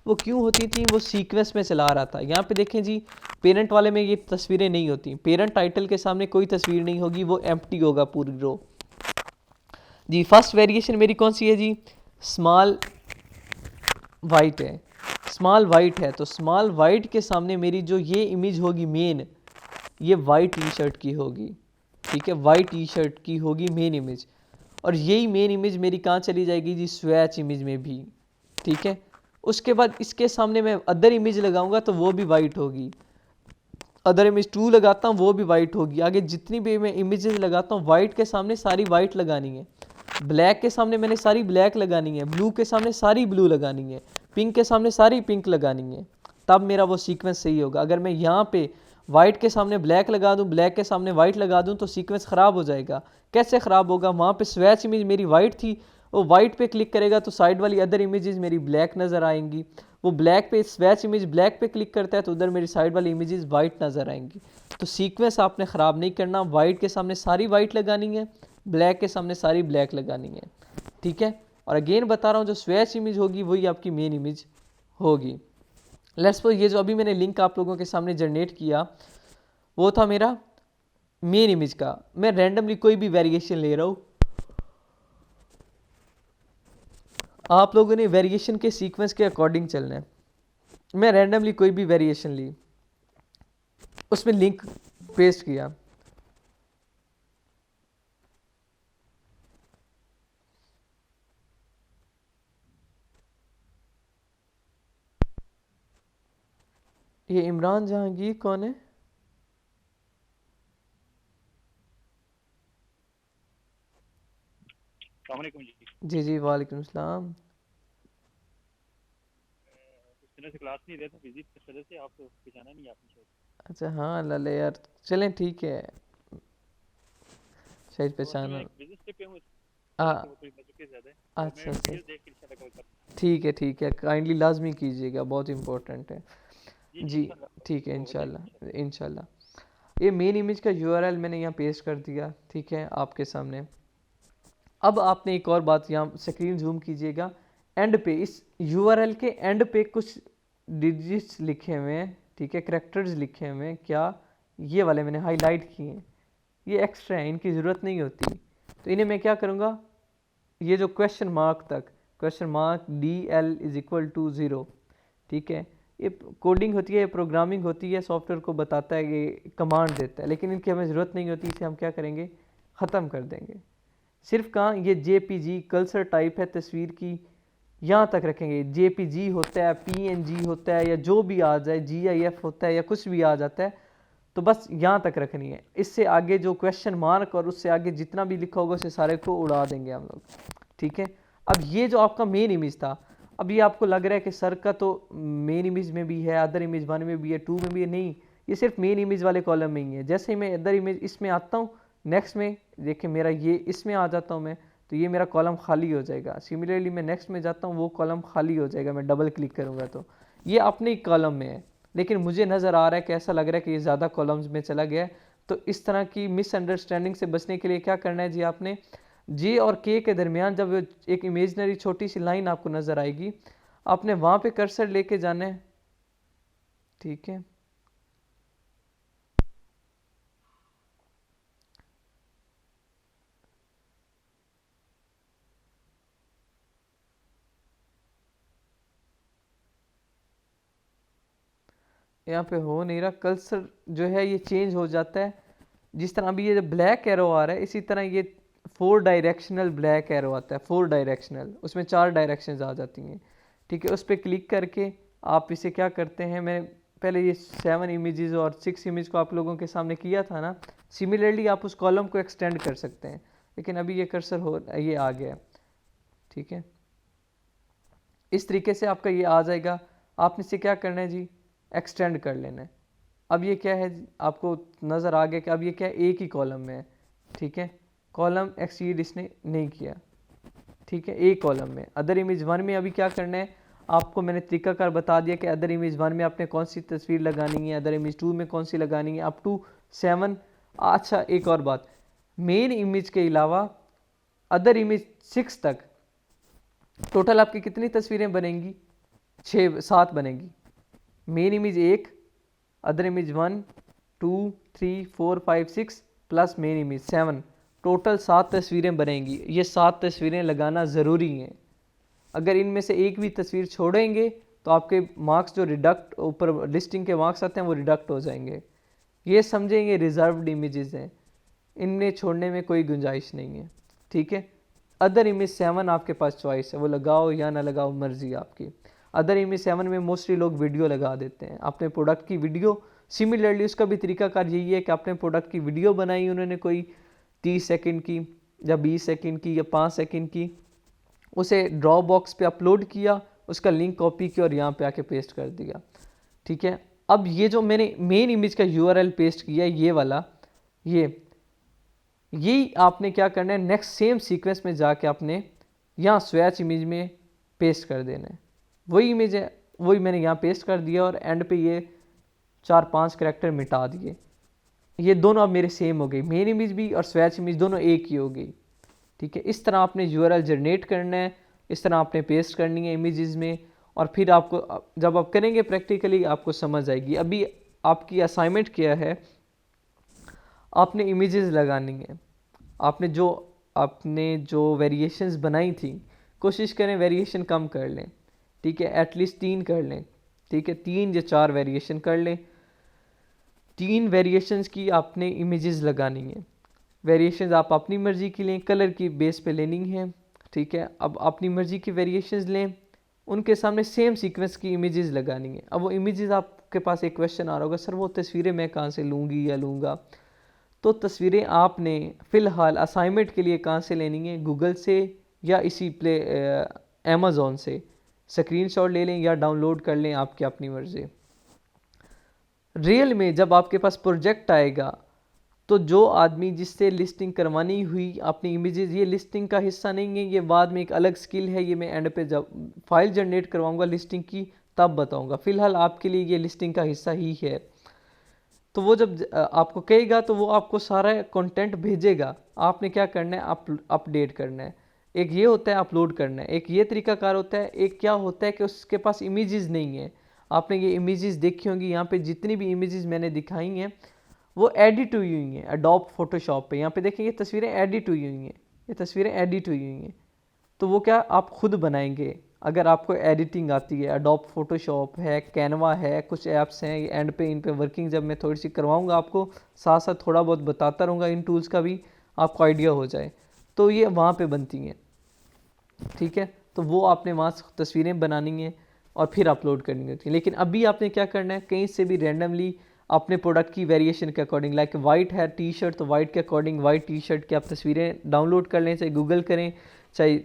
[SPEAKER 1] वो क्यों होती थी, वो सीक्वेंस में चला रहा था। यहाँ पे देखें जी, पेरेंट वाले में ये तस्वीरें नहीं होती, पेरेंट टाइटल के सामने कोई तस्वीर नहीं होगी, वो एम्प्टी होगा पूरी रो। जी फर्स्ट वेरिएशन मेरी कौन सी है जी, स्मॉल वाइट है, स्मॉल वाइट है। तो स्मॉल वाइट के सामने मेरी जो ये इमेज होगी मेन, ये वाइट टी शर्ट की होगी। ठीक है, वाइट टी शर्ट की होगी मेन इमेज, और यही मेन इमेज मेरी कहाँ चली जाएगी जी, स्वैच इमेज में भी। ठीक है, उसके बाद इसके सामने मैं अदर इमेज लगाऊंगा तो वो भी वाइट होगी, अदर इमेज 2 लगाता हूँ वो भी वाइट होगी। आगे जितनी भी मैं इमेजेस लगाता हूँ वाइट के सामने सारी वाइट लगानी है, ब्लैक के सामने मैंने सारी ब्लैक लगानी है, ब्लू के सामने सारी ब्लू लगानी है, पिंक के सामने सारी पिंक लगानी है, तब मेरा वो सीक्वेंस सही होगा। अगर मैं यहाँ पे वाइट के सामने ब्लैक लगा दूँ, ब्लैक के सामने वाइट लगा दूँ तो सीक्वेंस ख़राब हो जाएगा। कैसे ख़राब होगा, वहाँ पे स्वैच इमेज मेरी वाइट थी, वो वाइट पे क्लिक करेगा तो साइड वाली अदर इमेजेस मेरी ब्लैक नज़र आएंगी, वो ब्लैक पे स्वैच इमेज ब्लैक पे क्लिक करता है तो उधर मेरी साइड वाली इमेजेस वाइट नज़र आएंगी। तो सीक्वेंस आपने ख़राब नहीं करना, वाइट के सामने सारी वाइट लगानी है, ब्लैक के सामने सारी ब्लैक लगानी है। ठीक है, और अगेन बता रहा हूँ जो स्वैच इमेज होगी वही आपकी मेन इमेज होगी। लेट्स सपोज ये जो अभी मैंने लिंक आप लोगों के सामने जनरेट किया वो था मेरा मेन इमेज का, मैं रैंडमली कोई भी वेरिएशन ले रहा हूँ, आप लोगों ने वेरिएशन के सीक्वेंस के अकॉर्डिंग चलना है। मैं रैंडमली कोई भी वेरिएशन ली, उसमें लिंक पेस्ट किया, ये इमरान जहांगीर कौन है? जी जी वालेकुम सलाम।
[SPEAKER 4] इस तरह से क्लास नहीं रहता, बिजी इस वजह से आपको पहचाना नहीं आपने शायद।
[SPEAKER 1] अच्छा हाँ लाले यार, चलें ठीक है, शायद
[SPEAKER 4] तो अभी मैं
[SPEAKER 1] पहचाना।
[SPEAKER 4] एक बिजनेस ट्रिप पे हूँ, इस
[SPEAKER 1] आ,
[SPEAKER 4] वजह से वो थोड़ी मसरूफियत ज़्यादा है, तो
[SPEAKER 1] अच्छा
[SPEAKER 4] मैं
[SPEAKER 1] अच्छा,
[SPEAKER 4] वीडियो देख के इंशाल्लाह कॉल करता
[SPEAKER 1] ठीक है काइंडली लाजमी कीजिएगा, बहुत इम्पोर्टेंट है।
[SPEAKER 4] हूँ। जी जी
[SPEAKER 1] जी
[SPEAKER 4] इंशाल्लाह,
[SPEAKER 1] ठीक है,
[SPEAKER 4] वो हो जाएगा
[SPEAKER 1] इंशाल्लाह इंशाल्लाह। ये मेन इमेज का यूआरएल मैंने यहाँ पेस्ट कर दिया, ठीक है आपके सामने। अब आपने एक और बात, यहाँ स्क्रीन जूम कीजिएगा, एंड पे इस यूआरएल के एंड पे कुछ डिजिट्स लिखे हुए हैं, ठीक है, करैक्टर्स लिखे हुए हैं, क्या ये वाले मैंने हाईलाइट किए हैं, ये एक्स्ट्रा है, इनकी ज़रूरत नहीं होती। तो इन्हें मैं क्या करूँगा, ये जो क्वेश्चन मार्क तक, क्वेश्चन मार्क DL=0, ठीक है, ये कोडिंग होती है, प्रोग्रामिंग होती है, सॉफ्टवेयर को बताता है, ये कमांड देता है, लेकिन इनकी हमें ज़रूरत नहीं होती, इसे हम क्या करेंगे, ख़त्म कर देंगे। सिर्फ कहाँ, ये JPG कल्सर टाइप है तस्वीर की, यहाँ तक रखेंगे। JPG होता है, PNG होता है, या जो भी आ जाए, GIF होता है, या कुछ भी आ जाता है, तो बस यहाँ तक रखनी है। इससे आगे जो क्वेश्चन मार्क और उससे आगे जितना भी लिखा होगा उसे सारे को उड़ा देंगे हम लोग। ठीक है, अब ये जो आपका मेन इमेज था, अब ये आपको लग रहा है कि सर का तो मेन इमेज में भी है, अदर इमेज 1 में भी है, 2 में भी है, नहीं, ये सिर्फ मेन इमेज वाले कॉलम में ही है। जैसे ही मैं अदर इमेज इसमें आता हूँ, नेक्स्ट में देखिए मेरा ये इसमें आ जाता हूँ मैं, तो ये मेरा कॉलम खाली हो जाएगा। सिमिलरली मैं नेक्स्ट में जाता हूँ, वो कॉलम खाली हो जाएगा, मैं डबल क्लिक करूँगा तो ये अपने ही कॉलम में है, लेकिन मुझे नज़र आ रहा है कि ऐसा लग रहा है कि ये ज़्यादा कॉलम्स में चला गया है। तो इस तरह की मिसअंडरस्टैंडिंग से बचने के लिए क्या करना है जी, आपने जे और के के दरमियान जब एक इमेजनरी छोटी सी लाइन आपको नज़र आएगी, आपने वहाँ पे कर्सर लेके जाना है, ठीक है। यहाँ पे हो नहीं रहा, कर्सर जो है ये चेंज हो जाता है। जिस तरह अभी ये ब्लैक एरो आ रहा है, इसी तरह ये 4 डायरेक्शनल ब्लैक एरो आता है, 4 डायरेक्शनल, उसमें 4 डायरेक्शंस आ जाती हैं, ठीक है। उस पर क्लिक करके आप इसे क्या करते हैं, मैं पहले ये 7 इमेजेस और 6 इमेज को आप लोगों के सामने किया था ना, सिमिलरली आप उस कॉलम को एक्सटेंड कर सकते हैं, लेकिन अभी ये कर्सर ये आ गया है, ठीक है। इस तरीके से आपका ये आ जाएगा। आपने इसे क्या करना है जी, एक्सटेंड कर लेना है। अब ये क्या है, आपको नज़र आ गया कि अब ये क्या है, एक ही कॉलम में है, ठीक है। कॉलम एक्सीड इसने नहीं किया, ठीक है, एक कॉलम में। अदर इमेज 1 में अभी क्या करना है, आपको मैंने तरीकाकार बता दिया कि अदर इमेज 1 में आपने कौन सी तस्वीर लगानी है, अदर इमेज 2 में कौन सी लगानी है, अप टू 7। अच्छा, एक और बात, मेन इमेज के अलावा अदर इमेज 6 तक टोटल आपकी कितनी तस्वीरें बनेंगी, 7 बनेंगी। Main image 1, other image 1, 2, 3, 4, 5, 6 plus main image 7, total 7 तस्वीरें बनेंगी। ये 7 तस्वीरें लगाना ज़रूरी हैं। अगर इनमें से एक भी तस्वीर छोड़ेंगे तो आपके मार्क्स जो रिडक्ट ऊपर लिस्टिंग के मार्क्स आते हैं वो रिडक्ट हो जाएंगे। ये समझेंगे रिजर्व्ड इमेजेस हैं, इनमें छोड़ने में कोई गुंजाइश नहीं है, ठीक है। अदर इमेज 7 आपके पास चॉइस है, वो लगाओ या ना लगाओ, मर्जी आपकी। अदर इमेज 7 में मोस्टली लोग वीडियो लगा देते हैं, अपने प्रोडक्ट की वीडियो। सिमिलरली उसका भी तरीकाकार यही है कि अपने प्रोडक्ट की वीडियो बनाई उन्होंने कोई 30 सेकंड की या 20 सेकंड की या 5 सेकंड की, उसे ड्रॉप बॉक्स पे अपलोड किया, उसका लिंक कॉपी किया और यहाँ पे आके पेस्ट कर दिया, ठीक है। अब ये जो मैंने मेन इमेज का URL पेस्ट किया, ये वाला, यही आपने क्या करना है, नेक्स्ट सेम सीक्वेंस में जाके आपने यहाँ स्वैच इमेज में पेस्ट कर देना है। वही इमेज है, वही मैंने यहाँ पेस्ट कर दिया और एंड पे ये 4-5 करैक्टर मिटा दिए। ये दोनों अब मेरे सेम हो गई, मेन इमेज भी और स्वैच इमेज दोनों एक ही हो गई, ठीक है। इस तरह आपने URL जनरेट करना है, इस तरह आपने पेस्ट करनी है इमेजेस में, और फिर आपको जब आप करेंगे प्रैक्टिकली आपको समझ आएगी। अभी आपकी असाइनमेंट क्या है, आपने इमेजेस लगानी है। आपने जो वेरिएशंस बनाई थी, कोशिश करें वेरिएशन कम कर लें, ठीक है, एटलीस्ट 3 कर लें, ठीक है, 3 या 4 वेरिएशन कर लें। 3 वेरिएशंस की आपने इमेजेस लगानी है। वेरिएशंस आप अपनी मर्ज़ी की लें, कलर की बेस पे लेनी है, ठीक है। अब अपनी मर्ज़ी की वेरिएशंस लें, उनके सामने सेम सीक्वेंस की इमेजेस लगानी है। अब वो इमेजेस, आपके पास एक क्वेश्चन आ रहा होगा, सर वो तस्वीरें मैं कहाँ से लूँगी या लूँगा। तो तस्वीरें आपने फ़िलहाल असाइनमेंट के लिए कहाँ से लेनी है, गूगल से या इसी अमेज़ॉन से स्क्रीनशॉट ले लें या डाउनलोड कर लें, आपकी अपनी मर्ज़ी। रियल में जब आपके पास प्रोजेक्ट आएगा तो जो आदमी जिससे लिस्टिंग करवानी हुई अपनी इमेजेस, ये लिस्टिंग का हिस्सा नहीं है, ये बाद में एक अलग स्किल है, ये मैं एंड पे जब फाइल जनरेट करवाऊंगा लिस्टिंग की तब बताऊंगा। फ़िलहाल आपके लिए ये लिस्टिंग का हिस्सा ही है। तो वो जब आपको कहेगा तो वो आपको सारा कंटेंट भेजेगा, आपने क्या करना है, अपडेट करना है। एक ये होता है अपलोड करना है, एक ये तरीकाकार होता है, एक क्या होता है कि उसके पास इमेजेस नहीं है। आपने ये इमेजेस देखी होंगी, यहाँ पे जितनी भी इमेजेस मैंने दिखाई हैं वो एडिट हुई हुई हैं एडोब फोटोशॉप पे। यहाँ पे देखेंगे तस्वीरें एडिट हुई हुई हैं, ये तस्वीरें एडिट हुई हुई हैं। तो वो क्या आप खुद बनाएंगे अगर आपको एडिटिंग आती है। एडोब फोटोशॉप है, कैनवा है, कुछ ऐप्स हैं, ये एंड पे इन पे वर्किंग जब मैं थोड़ी सी करवाऊंगा आपको, साथ साथ थोड़ा बहुत बताता रहूँगा इन टूल्स का भी, आपको आइडिया हो जाए। तो ये वहाँ पे बनती हैं, ठीक है। तो वो आपने वहाँ तस्वीरें बनानी है और फिर अपलोड करनी होती है। लेकिन अभी आपने क्या करना है, कहीं से भी रैंडमली अपने प्रोडक्ट की वेरिएशन के अकॉर्डिंग, लाइक वाइट है टी शर्ट तो वाइट के अकॉर्डिंग वाइट टी शर्ट की आप तस्वीरें डाउनलोड कर लें, चाहे गूगल करें, चाहे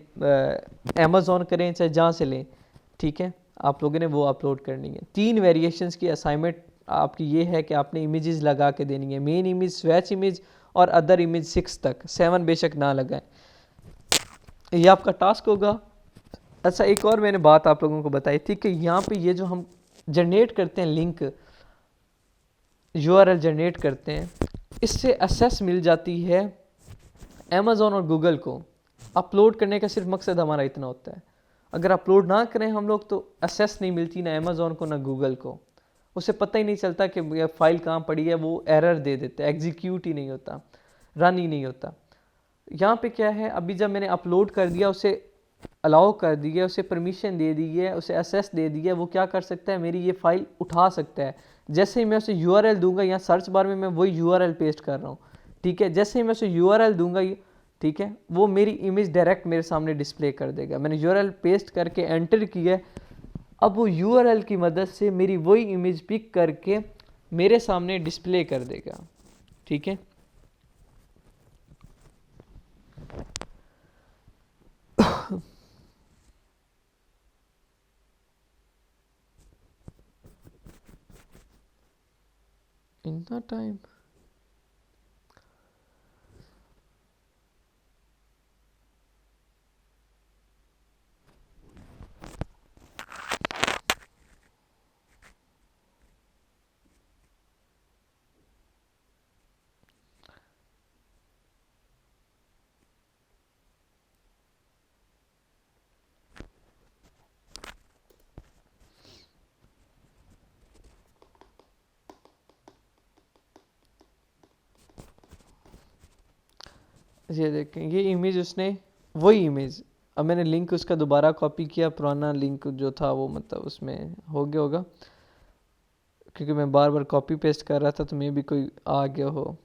[SPEAKER 1] अमेज़ॉन करें, चाहे जहाँ से लें, ठीक है। आप लोगों ने वो अपलोड करनी है। 3 वेरिएशंस की असाइनमेंट आपकी ये है कि आपने इमेजेस लगा के देनी है, मेन इमेज, स्वैच इमेज और अदर इमेज 6 तक, 7 बेशक ना लगाएं। ये आपका टास्क होगा। अच्छा, एक और मैंने बात आप लोगों को बताई थी कि यहाँ पे ये जो हम जनरेट करते हैं लिंक, यूआरएल जनरेट करते हैं, इससे एक्सेस मिल जाती है अमेज़ॉन और गूगल को। अपलोड करने का सिर्फ मकसद हमारा इतना होता है। अगर अपलोड ना करें हम लोग तो एक्सेस नहीं मिलती ना अमेज़ॉन को ना गूगल को, उसे पता ही नहीं चलता कि ये फाइल कहाँ पड़ी है, वो एरर दे देते हैं, एग्जीक्यूट ही नहीं होता, रन ही नहीं होता। यहाँ पे क्या है, अभी जब मैंने अपलोड कर दिया, उसे अलाउ कर दिया, उसे परमिशन दे दी है, उसे एक्सेस दे दिया, वो क्या कर सकता है, मेरी ये फाइल उठा सकता है। जैसे ही मैं उसे यूआरएल दूंगा, यहाँ सर्च बार में मैं वही यूआरएल पेस्ट कर रहा हूँ, ठीक है, जैसे ही मैं उसे यूआरएल दूंगा, ठीक है, वो मेरी इमेज डायरेक्ट मेरे सामने डिस्प्ले कर देगा। मैंने यूआरएल पेस्ट करके एंटर किया, अब वो यूआरएल की मदद से मेरी वही इमेज पिक करके मेरे सामने डिस्प्ले कर देगा, ठीक है। इतना टाइम ये देखें, ये इमेज उसने, वही इमेज, अब मैंने लिंक उसका दोबारा कॉपी किया, पुराना लिंक जो था वो मतलब उसमें हो गया होगा, क्योंकि मैं बार बार कॉपी पेस्ट कर रहा था तो मे भी कोई आ गया हो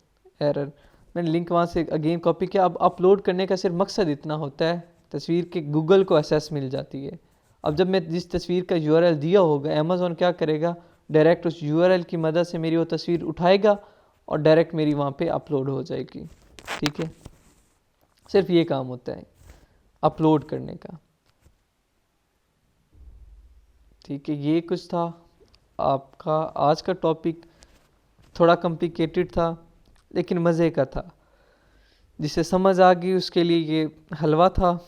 [SPEAKER 1] एरर। मैंने लिंक वहाँ से अगेन कॉपी किया। अब अपलोड करने का सिर्फ मकसद इतना होता है, तस्वीर के गूगल को एक्सेस मिल जाती है। अब जब मैं जिस तस्वीर का यूआरएल दिया होगा, अमेज़ॉन क्या करेगा, डायरेक्ट उस यूआरएल की मदद से मेरी वो तस्वीर उठाएगा और डायरेक्ट मेरी वहाँ पे अपलोड हो जाएगी, ठीक है। सिर्फ ये काम होता है अपलोड करने का, ठीक है। ये कुछ था आपका आज का टॉपिक, थोड़ा कॉम्प्लिकेटेड था लेकिन मज़े का था। जिसे समझ आ गई उसके लिए ये हलवा था,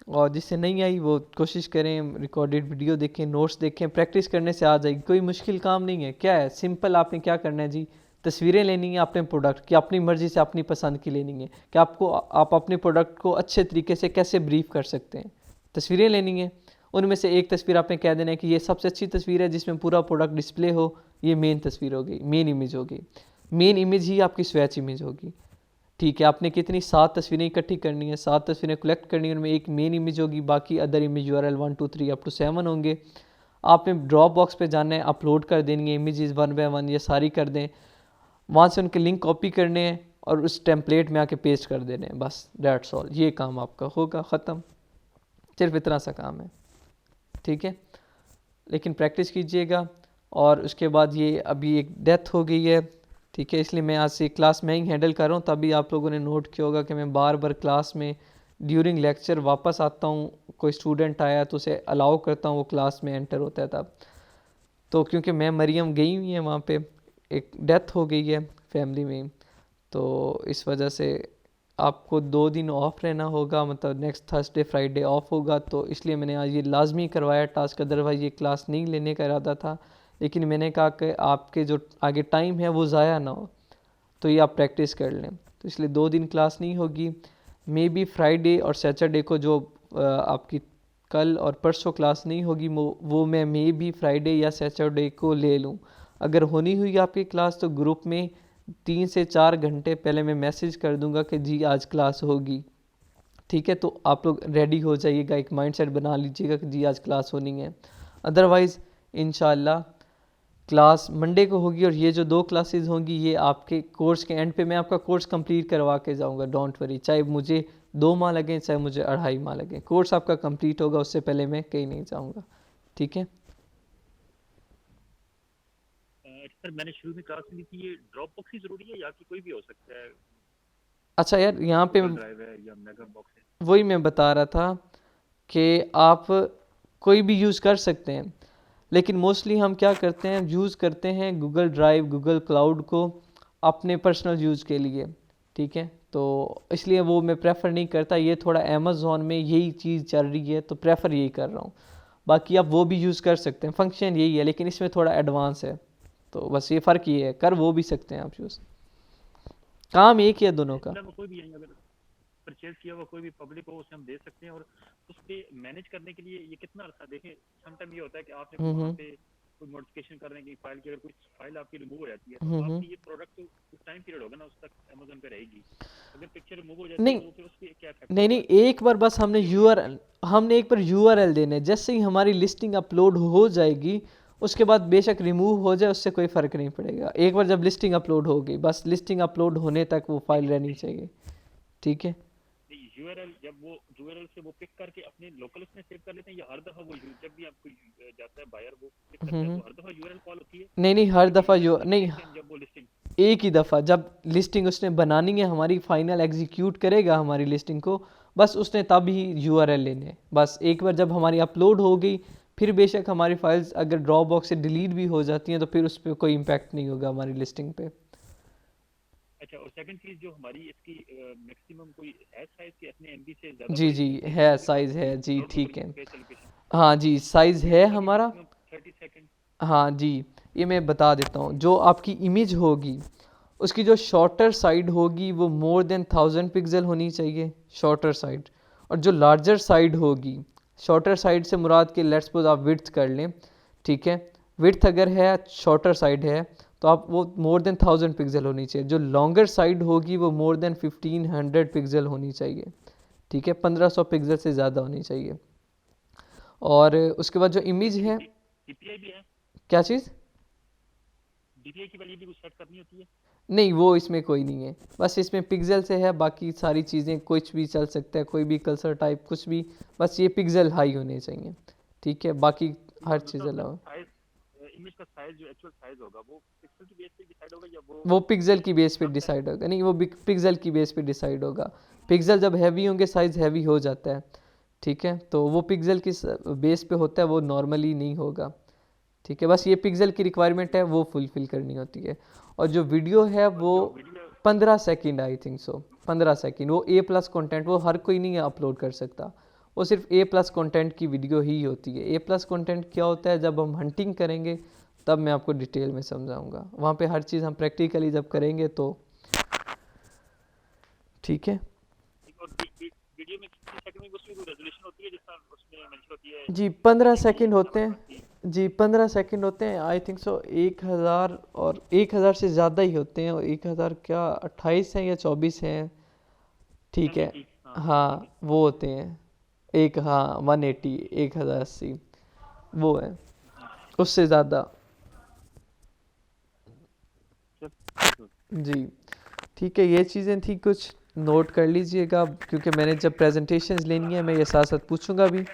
[SPEAKER 1] और जिसे नहीं आई वो कोशिश करें रिकॉर्डेड वीडियो देखें, नोट्स देखें, प्रैक्टिस करने से आ जाएगी। कोई मुश्किल काम नहीं है, क्या है, सिंपल। आपने क्या करना है जी, तस्वीरें लेनी है अपने प्रोडक्ट की, अपनी मर्ज़ी से अपनी पसंद की लेनी है कि आप अपने प्रोडक्ट को अच्छे तरीके से कैसे ब्रीफ कर सकते हैं। तस्वीरें लेनी है, उनमें से एक तस्वीर आपने कह देना है कि ये सबसे अच्छी तस्वीर है जिसमें पूरा प्रोडक्ट डिस्प्ले हो, ये मेन तस्वीर होगी, मेन इमेज होगी। मेन इमेज ही आपकी स्वैच इमेज होगी, ठीक है। आपने कितनी 7 तस्वीरें इकट्ठी करनी है, 7 तस्वीरें कलेक्ट करनी है, उनमें एक मेन इमेज होगी, बाकी other image URL 1 2 3 up to 7 होंगे। आपने ड्रॉप बॉक्स पे जाना है, अपलोड कर देनी है इमेजेस 1 बाय 1, ये सारी कर दें, वहाँ से उनके लिंक कॉपी करने हैं और उस टेम्पलेट में आके पेस्ट कर देने हैं, बस दैट्स ऑल। ये काम आपका होगा ख़त्म, सिर्फ इतना सा काम है, ठीक है। लेकिन प्रैक्टिस कीजिएगा। और उसके बाद ये अभी एक डेथ हो गई है, ठीक है, इसलिए मैं आज से क्लास में ही हैंडल कर रहा हूँ। तभी आप लोगों ने नोट किया होगा कि मैं बार बार क्लास में ड्यूरिंग लेक्चर वापस आता हूँ, कोई स्टूडेंट आया तो उसे अलाउ करता हूँ, वो क्लास में एंटर होता है तब। तो क्योंकि मैं मरियम गई हुई है वहाँ पे, एक डेथ हो गई है फैमिली में, तो इस वजह से आपको 2 दिन ऑफ रहना होगा, मतलब नेक्स्ट थर्सडे फ्राइडे ऑफ होगा। तो इसलिए मैंने आज ये लाजमी करवाया टास्क, अदरवाइज ये क्लास नहीं लेने का इरादा था। लेकिन मैंने कहा कि आपके जो आगे टाइम है वो ज़ाया ना हो, तो ये आप प्रैक्टिस कर लें। तो इसलिए 2 दिन क्लास नहीं होगी, मे बी फ्राइडे और सैटरडे को जो आपकी कल और परसों क्लास नहीं होगी, वो मैं मे बी फ्राइडे या सैटरडे को ले लूँ। अगर होनी हुई आपकी क्लास तो ग्रुप में 3 से 4 घंटे पहले मैं मैसेज कर दूंगा कि जी आज क्लास होगी, ठीक है। तो आप लोग रेडी हो जाइएगा, एक माइंडसेट बना लीजिएगा कि जी आज क्लास होनी है। अदरवाइज़ इंशाल्लाह क्लास मंडे को होगी, और ये जो 2 क्लासेस होंगी ये आपके कोर्स के एंड पे मैं आपका कोर्स कंप्लीट करवा के जाऊंगा, डोंट वरी। चाहे मुझे 2 माह लगे, चाहे मुझे 2.5 माह लगे, कोर्स आपका कंप्लीट होगा, उससे पहले मैं कहीं नहीं जाऊंगा, ठीक है।
[SPEAKER 4] सर मैंने शुरू में क्लास में ली थी, ये ड्रॉप बॉक्स ही जरूरी है या कि कोई भी हो सकता है?
[SPEAKER 1] अच्छा यार, यहाँ पे
[SPEAKER 4] गूगल ड्राइव है या मेगा बॉक्स है?
[SPEAKER 1] वही मैं बता रहा था कि आप कोई भी यूज़ कर सकते हैं, लेकिन मोस्टली हम क्या करते हैं, यूज़ करते हैं गूगल ड्राइव, गूगल क्लाउड को अपने पर्सनल यूज़ के लिए, ठीक है। तो इसलिए वो मैं प्रेफर नहीं करता। ये थोड़ा अमेज़ॉन में यही चीज़ चल रही है तो प्रेफर यही कर रहा हूँ। बाकी आप वो भी यूज़ कर सकते हैं, फंक्शन यही है, लेकिन इसमें थोड़ा एडवांस है। तो बस ये फ़र्क ये है, कर वो भी सकते हैं आप यूज़, काम एक ही है दोनों का।
[SPEAKER 4] मतलब कोई भी है, अगर परचेज किया हुआ कोई भी पब्लिक हो उसे हम दे सकते हैं, और उस पे मैनेज करने के लिए ये कितना अर्सा, देखें समटाइम ये होता है कि आपने वहाँ पे कोई मॉडिफिकेशन करने की फाइल की, अगर कोई फाइल आपकी रिमूव हो जाती है तो आपकी ये प्रोडक्ट उस टाइम पीरियड होगा ना उस तक अमेज़न पे रहेगी। अगर पिक्चर रिमूव हो जाती है
[SPEAKER 1] नहीं
[SPEAKER 4] तो फिर उसकी क्या इफेक्ट
[SPEAKER 1] नहीं नहीं, एक बार बस हमने एक बार यूआरएल देना है। जैसे ही हमारी लिस्टिंग अपलोड हो जाएगी उसके बाद बेशक रिमूव हो जाए, उससे कोई फ़र्क नहीं पड़ेगा। एक बार जब लिस्टिंग अपलोड हो गई, बस लिस्टिंग अपलोड होने तक वो फाइल रहनी चाहिए, ठीक है।
[SPEAKER 4] यूआरएल जब वो यूआरएल से वो पिक करके अपने लोकल उसमें सेव कर लेते हैं, या हर दफा वो जब भी आपको जाता है बायर वो पिक करता है तो हर दफा यूआरएल कॉल होती है?
[SPEAKER 1] नहीं नहीं, हर दफ़ा नहीं,
[SPEAKER 4] जब वो लिस्टिंग
[SPEAKER 1] एक ही दफ़ा जब लिस्टिंग उसने बनानी है, हमारी फाइनल एग्जीक्यूट करेगा हमारी लिस्टिंग को, बस उसने तब ही यूआरएल लेने हैं। बस एक बार जब हमारी अपलोड हो गई, फिर बेशक हमारी फाइल्स अगर ड्रॉप बॉक्स से डिलीट भी हो जाती हैं तो फिर उस पर कोई इम्पैक्ट नहीं होगा हमारी लिस्टिंग पे।
[SPEAKER 4] अच्छा, और सेकंड चीज जो हमारी इसकी मैक्सिमम कोई है साइज के अपने एमबी से ज्यादा
[SPEAKER 1] जी
[SPEAKER 4] बड़ी
[SPEAKER 1] जी
[SPEAKER 4] नहीं चाहिए,
[SPEAKER 1] है,
[SPEAKER 4] क्योंकि
[SPEAKER 1] साइज़ है जी,
[SPEAKER 4] नोटबुक
[SPEAKER 1] ठीक है।
[SPEAKER 4] स्पेस एलोकेशन
[SPEAKER 1] हाँ जी, साइज़ है
[SPEAKER 4] कितनी
[SPEAKER 1] हमारा।
[SPEAKER 4] Maximum 30 second?
[SPEAKER 1] हाँ जी, ये मैं बता देता हूँ। जो आपकी इमेज होगी उसकी जो शॉर्टर साइड होगी वो मोर देन 1000 पिक्सल होनी चाहिए, शॉर्टर साइड। और जो लार्जर साइड होगी, शॉर्टर साइड से मुराद के लेट्स सपोज आप विड्थ कर लें, ठीक है। विड्थ अगर है, शॉर्टर साइड है, तो आप वो मोर देन 1000 पिक्सल होनी चाहिए। जो लॉन्गर साइड होगी वो मोर देन 1500 पिक्सल होनी चाहिए, ठीक है। 1500 पिक्सल से ज़्यादा होनी चाहिए। और उसके बाद जो इमेज है,
[SPEAKER 4] डीपीआई भी है?
[SPEAKER 1] क्या चीज़?
[SPEAKER 4] डीपीआई की वैल्यू भी कुछ सेट करनी होती है?
[SPEAKER 1] नहीं, वो इसमें कोई नहीं है, बस इसमें पिक्सल से है। बाकी सारी चीज़ें कुछ भी चल सकता है, कोई भी कलर टाइप कुछ भी, बस ये पिक्सल हाई होने चाहिए, ठीक है। बाकी हर चीज़ अलावा
[SPEAKER 4] साइज, इमेज का साइज जो एक्चुअल साइज होगा वो पिक्सल की बेस पे डिसाइड होगा, या
[SPEAKER 1] वो पिक्सल की बेस पे डिसाइड होगा। नहीं, वो पिक्सल की बेस पे डिसाइड होगा। पिक्सल जब हैवी होंगे साइज़ हैवी हो जाता है, ठीक है। तो वो पिक्सल की बेस पे होता है, वो नॉर्मली नहीं होगा, ठीक है। बस ये पिक्सल की रिक्वायरमेंट है, वो फुलफ़िल करनी होती है। और जो वीडियो है वो 15 second, I think so 15 second. वो A+ कंटेंट, वो हर कोई नहीं अपलोड कर सकता, वो सिर्फ A+ कंटेंट की वीडियो ही होती है। A+ कंटेंट क्या होता है, जब हम हंटिंग करेंगे तब मैं आपको डिटेल में समझाऊंगा। वहाँ पे हर चीज़ हम प्रैक्टिकली जब करेंगे तो, ठीक है
[SPEAKER 4] और वीडियो में कितने सेकंड में उसमें कोई रेजोल्यूशन होती है, जिसका उसमें मेंशन होती है
[SPEAKER 1] जी। 15 सेकंड होते
[SPEAKER 4] 1080
[SPEAKER 1] हैं जी, 15 सेकंड होते हैं, आई थिंक सो। 1000 और 1000 से ज़्यादा ही होते हैं। और 1000 क्या 28 हैं या 24 हैं, ठीक है।
[SPEAKER 4] 1080? हाँ,
[SPEAKER 1] हाँ वो होते हैं एक, हाँ 180, 1080 वो है, उससे ज़्यादा जी, ठीक है। ये चीज़ें थी कुछ, नोट कर लीजिएगा, क्योंकि मैंने जब प्रेजेंटेशंस लेनी है मैं ये साथ साथ पूछूंगा भी।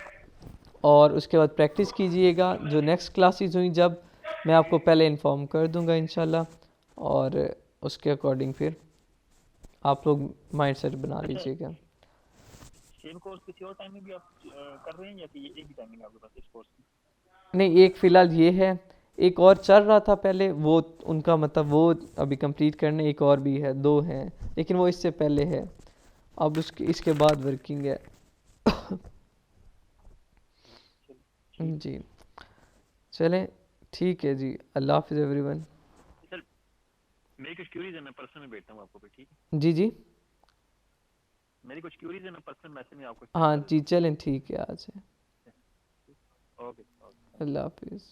[SPEAKER 1] और उसके बाद प्रैक्टिस कीजिएगा। जो नेक्स्ट क्लासेस हुई जब, मैं आपको पहले इन्फॉर्म कर दूंगा इंशाल्लाह, और उसके अकॉर्डिंग फिर आप लोग माइंड सेट बना लीजिएगा।
[SPEAKER 4] सेम कोर्स किसी और टाइम में भी आप कर रहे हैं, या कि एक ही टाइमिंग है आपके पास इस कोर्स की?
[SPEAKER 1] नहीं, एक फ़िलहाल ये है, एक और चल रहा था पहले, वो उनका मतलब वो अभी कंप्लीट करने, एक और भी है, 2 हैं, लेकिन वो इससे पहले है। अब उसके इसके बाद वर्किंग है। जी, चलें, ठीक है जी। अल्लाह हाफ़िज़ एवरीवन।
[SPEAKER 4] सर मेरी कुछ क्यूरीज है, मैं पर्सनल में भेजता हूँ आपको फिर, ठीक है?
[SPEAKER 1] जी जी,
[SPEAKER 4] मेरी कुछ क्यूरीज है, मैं पर्सनल मैसेज में आपको सेंड
[SPEAKER 1] हाँ
[SPEAKER 4] कर
[SPEAKER 1] जी,
[SPEAKER 4] देता
[SPEAKER 1] चलें, ठीक है, आज है।
[SPEAKER 4] हूँ। ओके।
[SPEAKER 1] अल्लाह हाफ़िज़।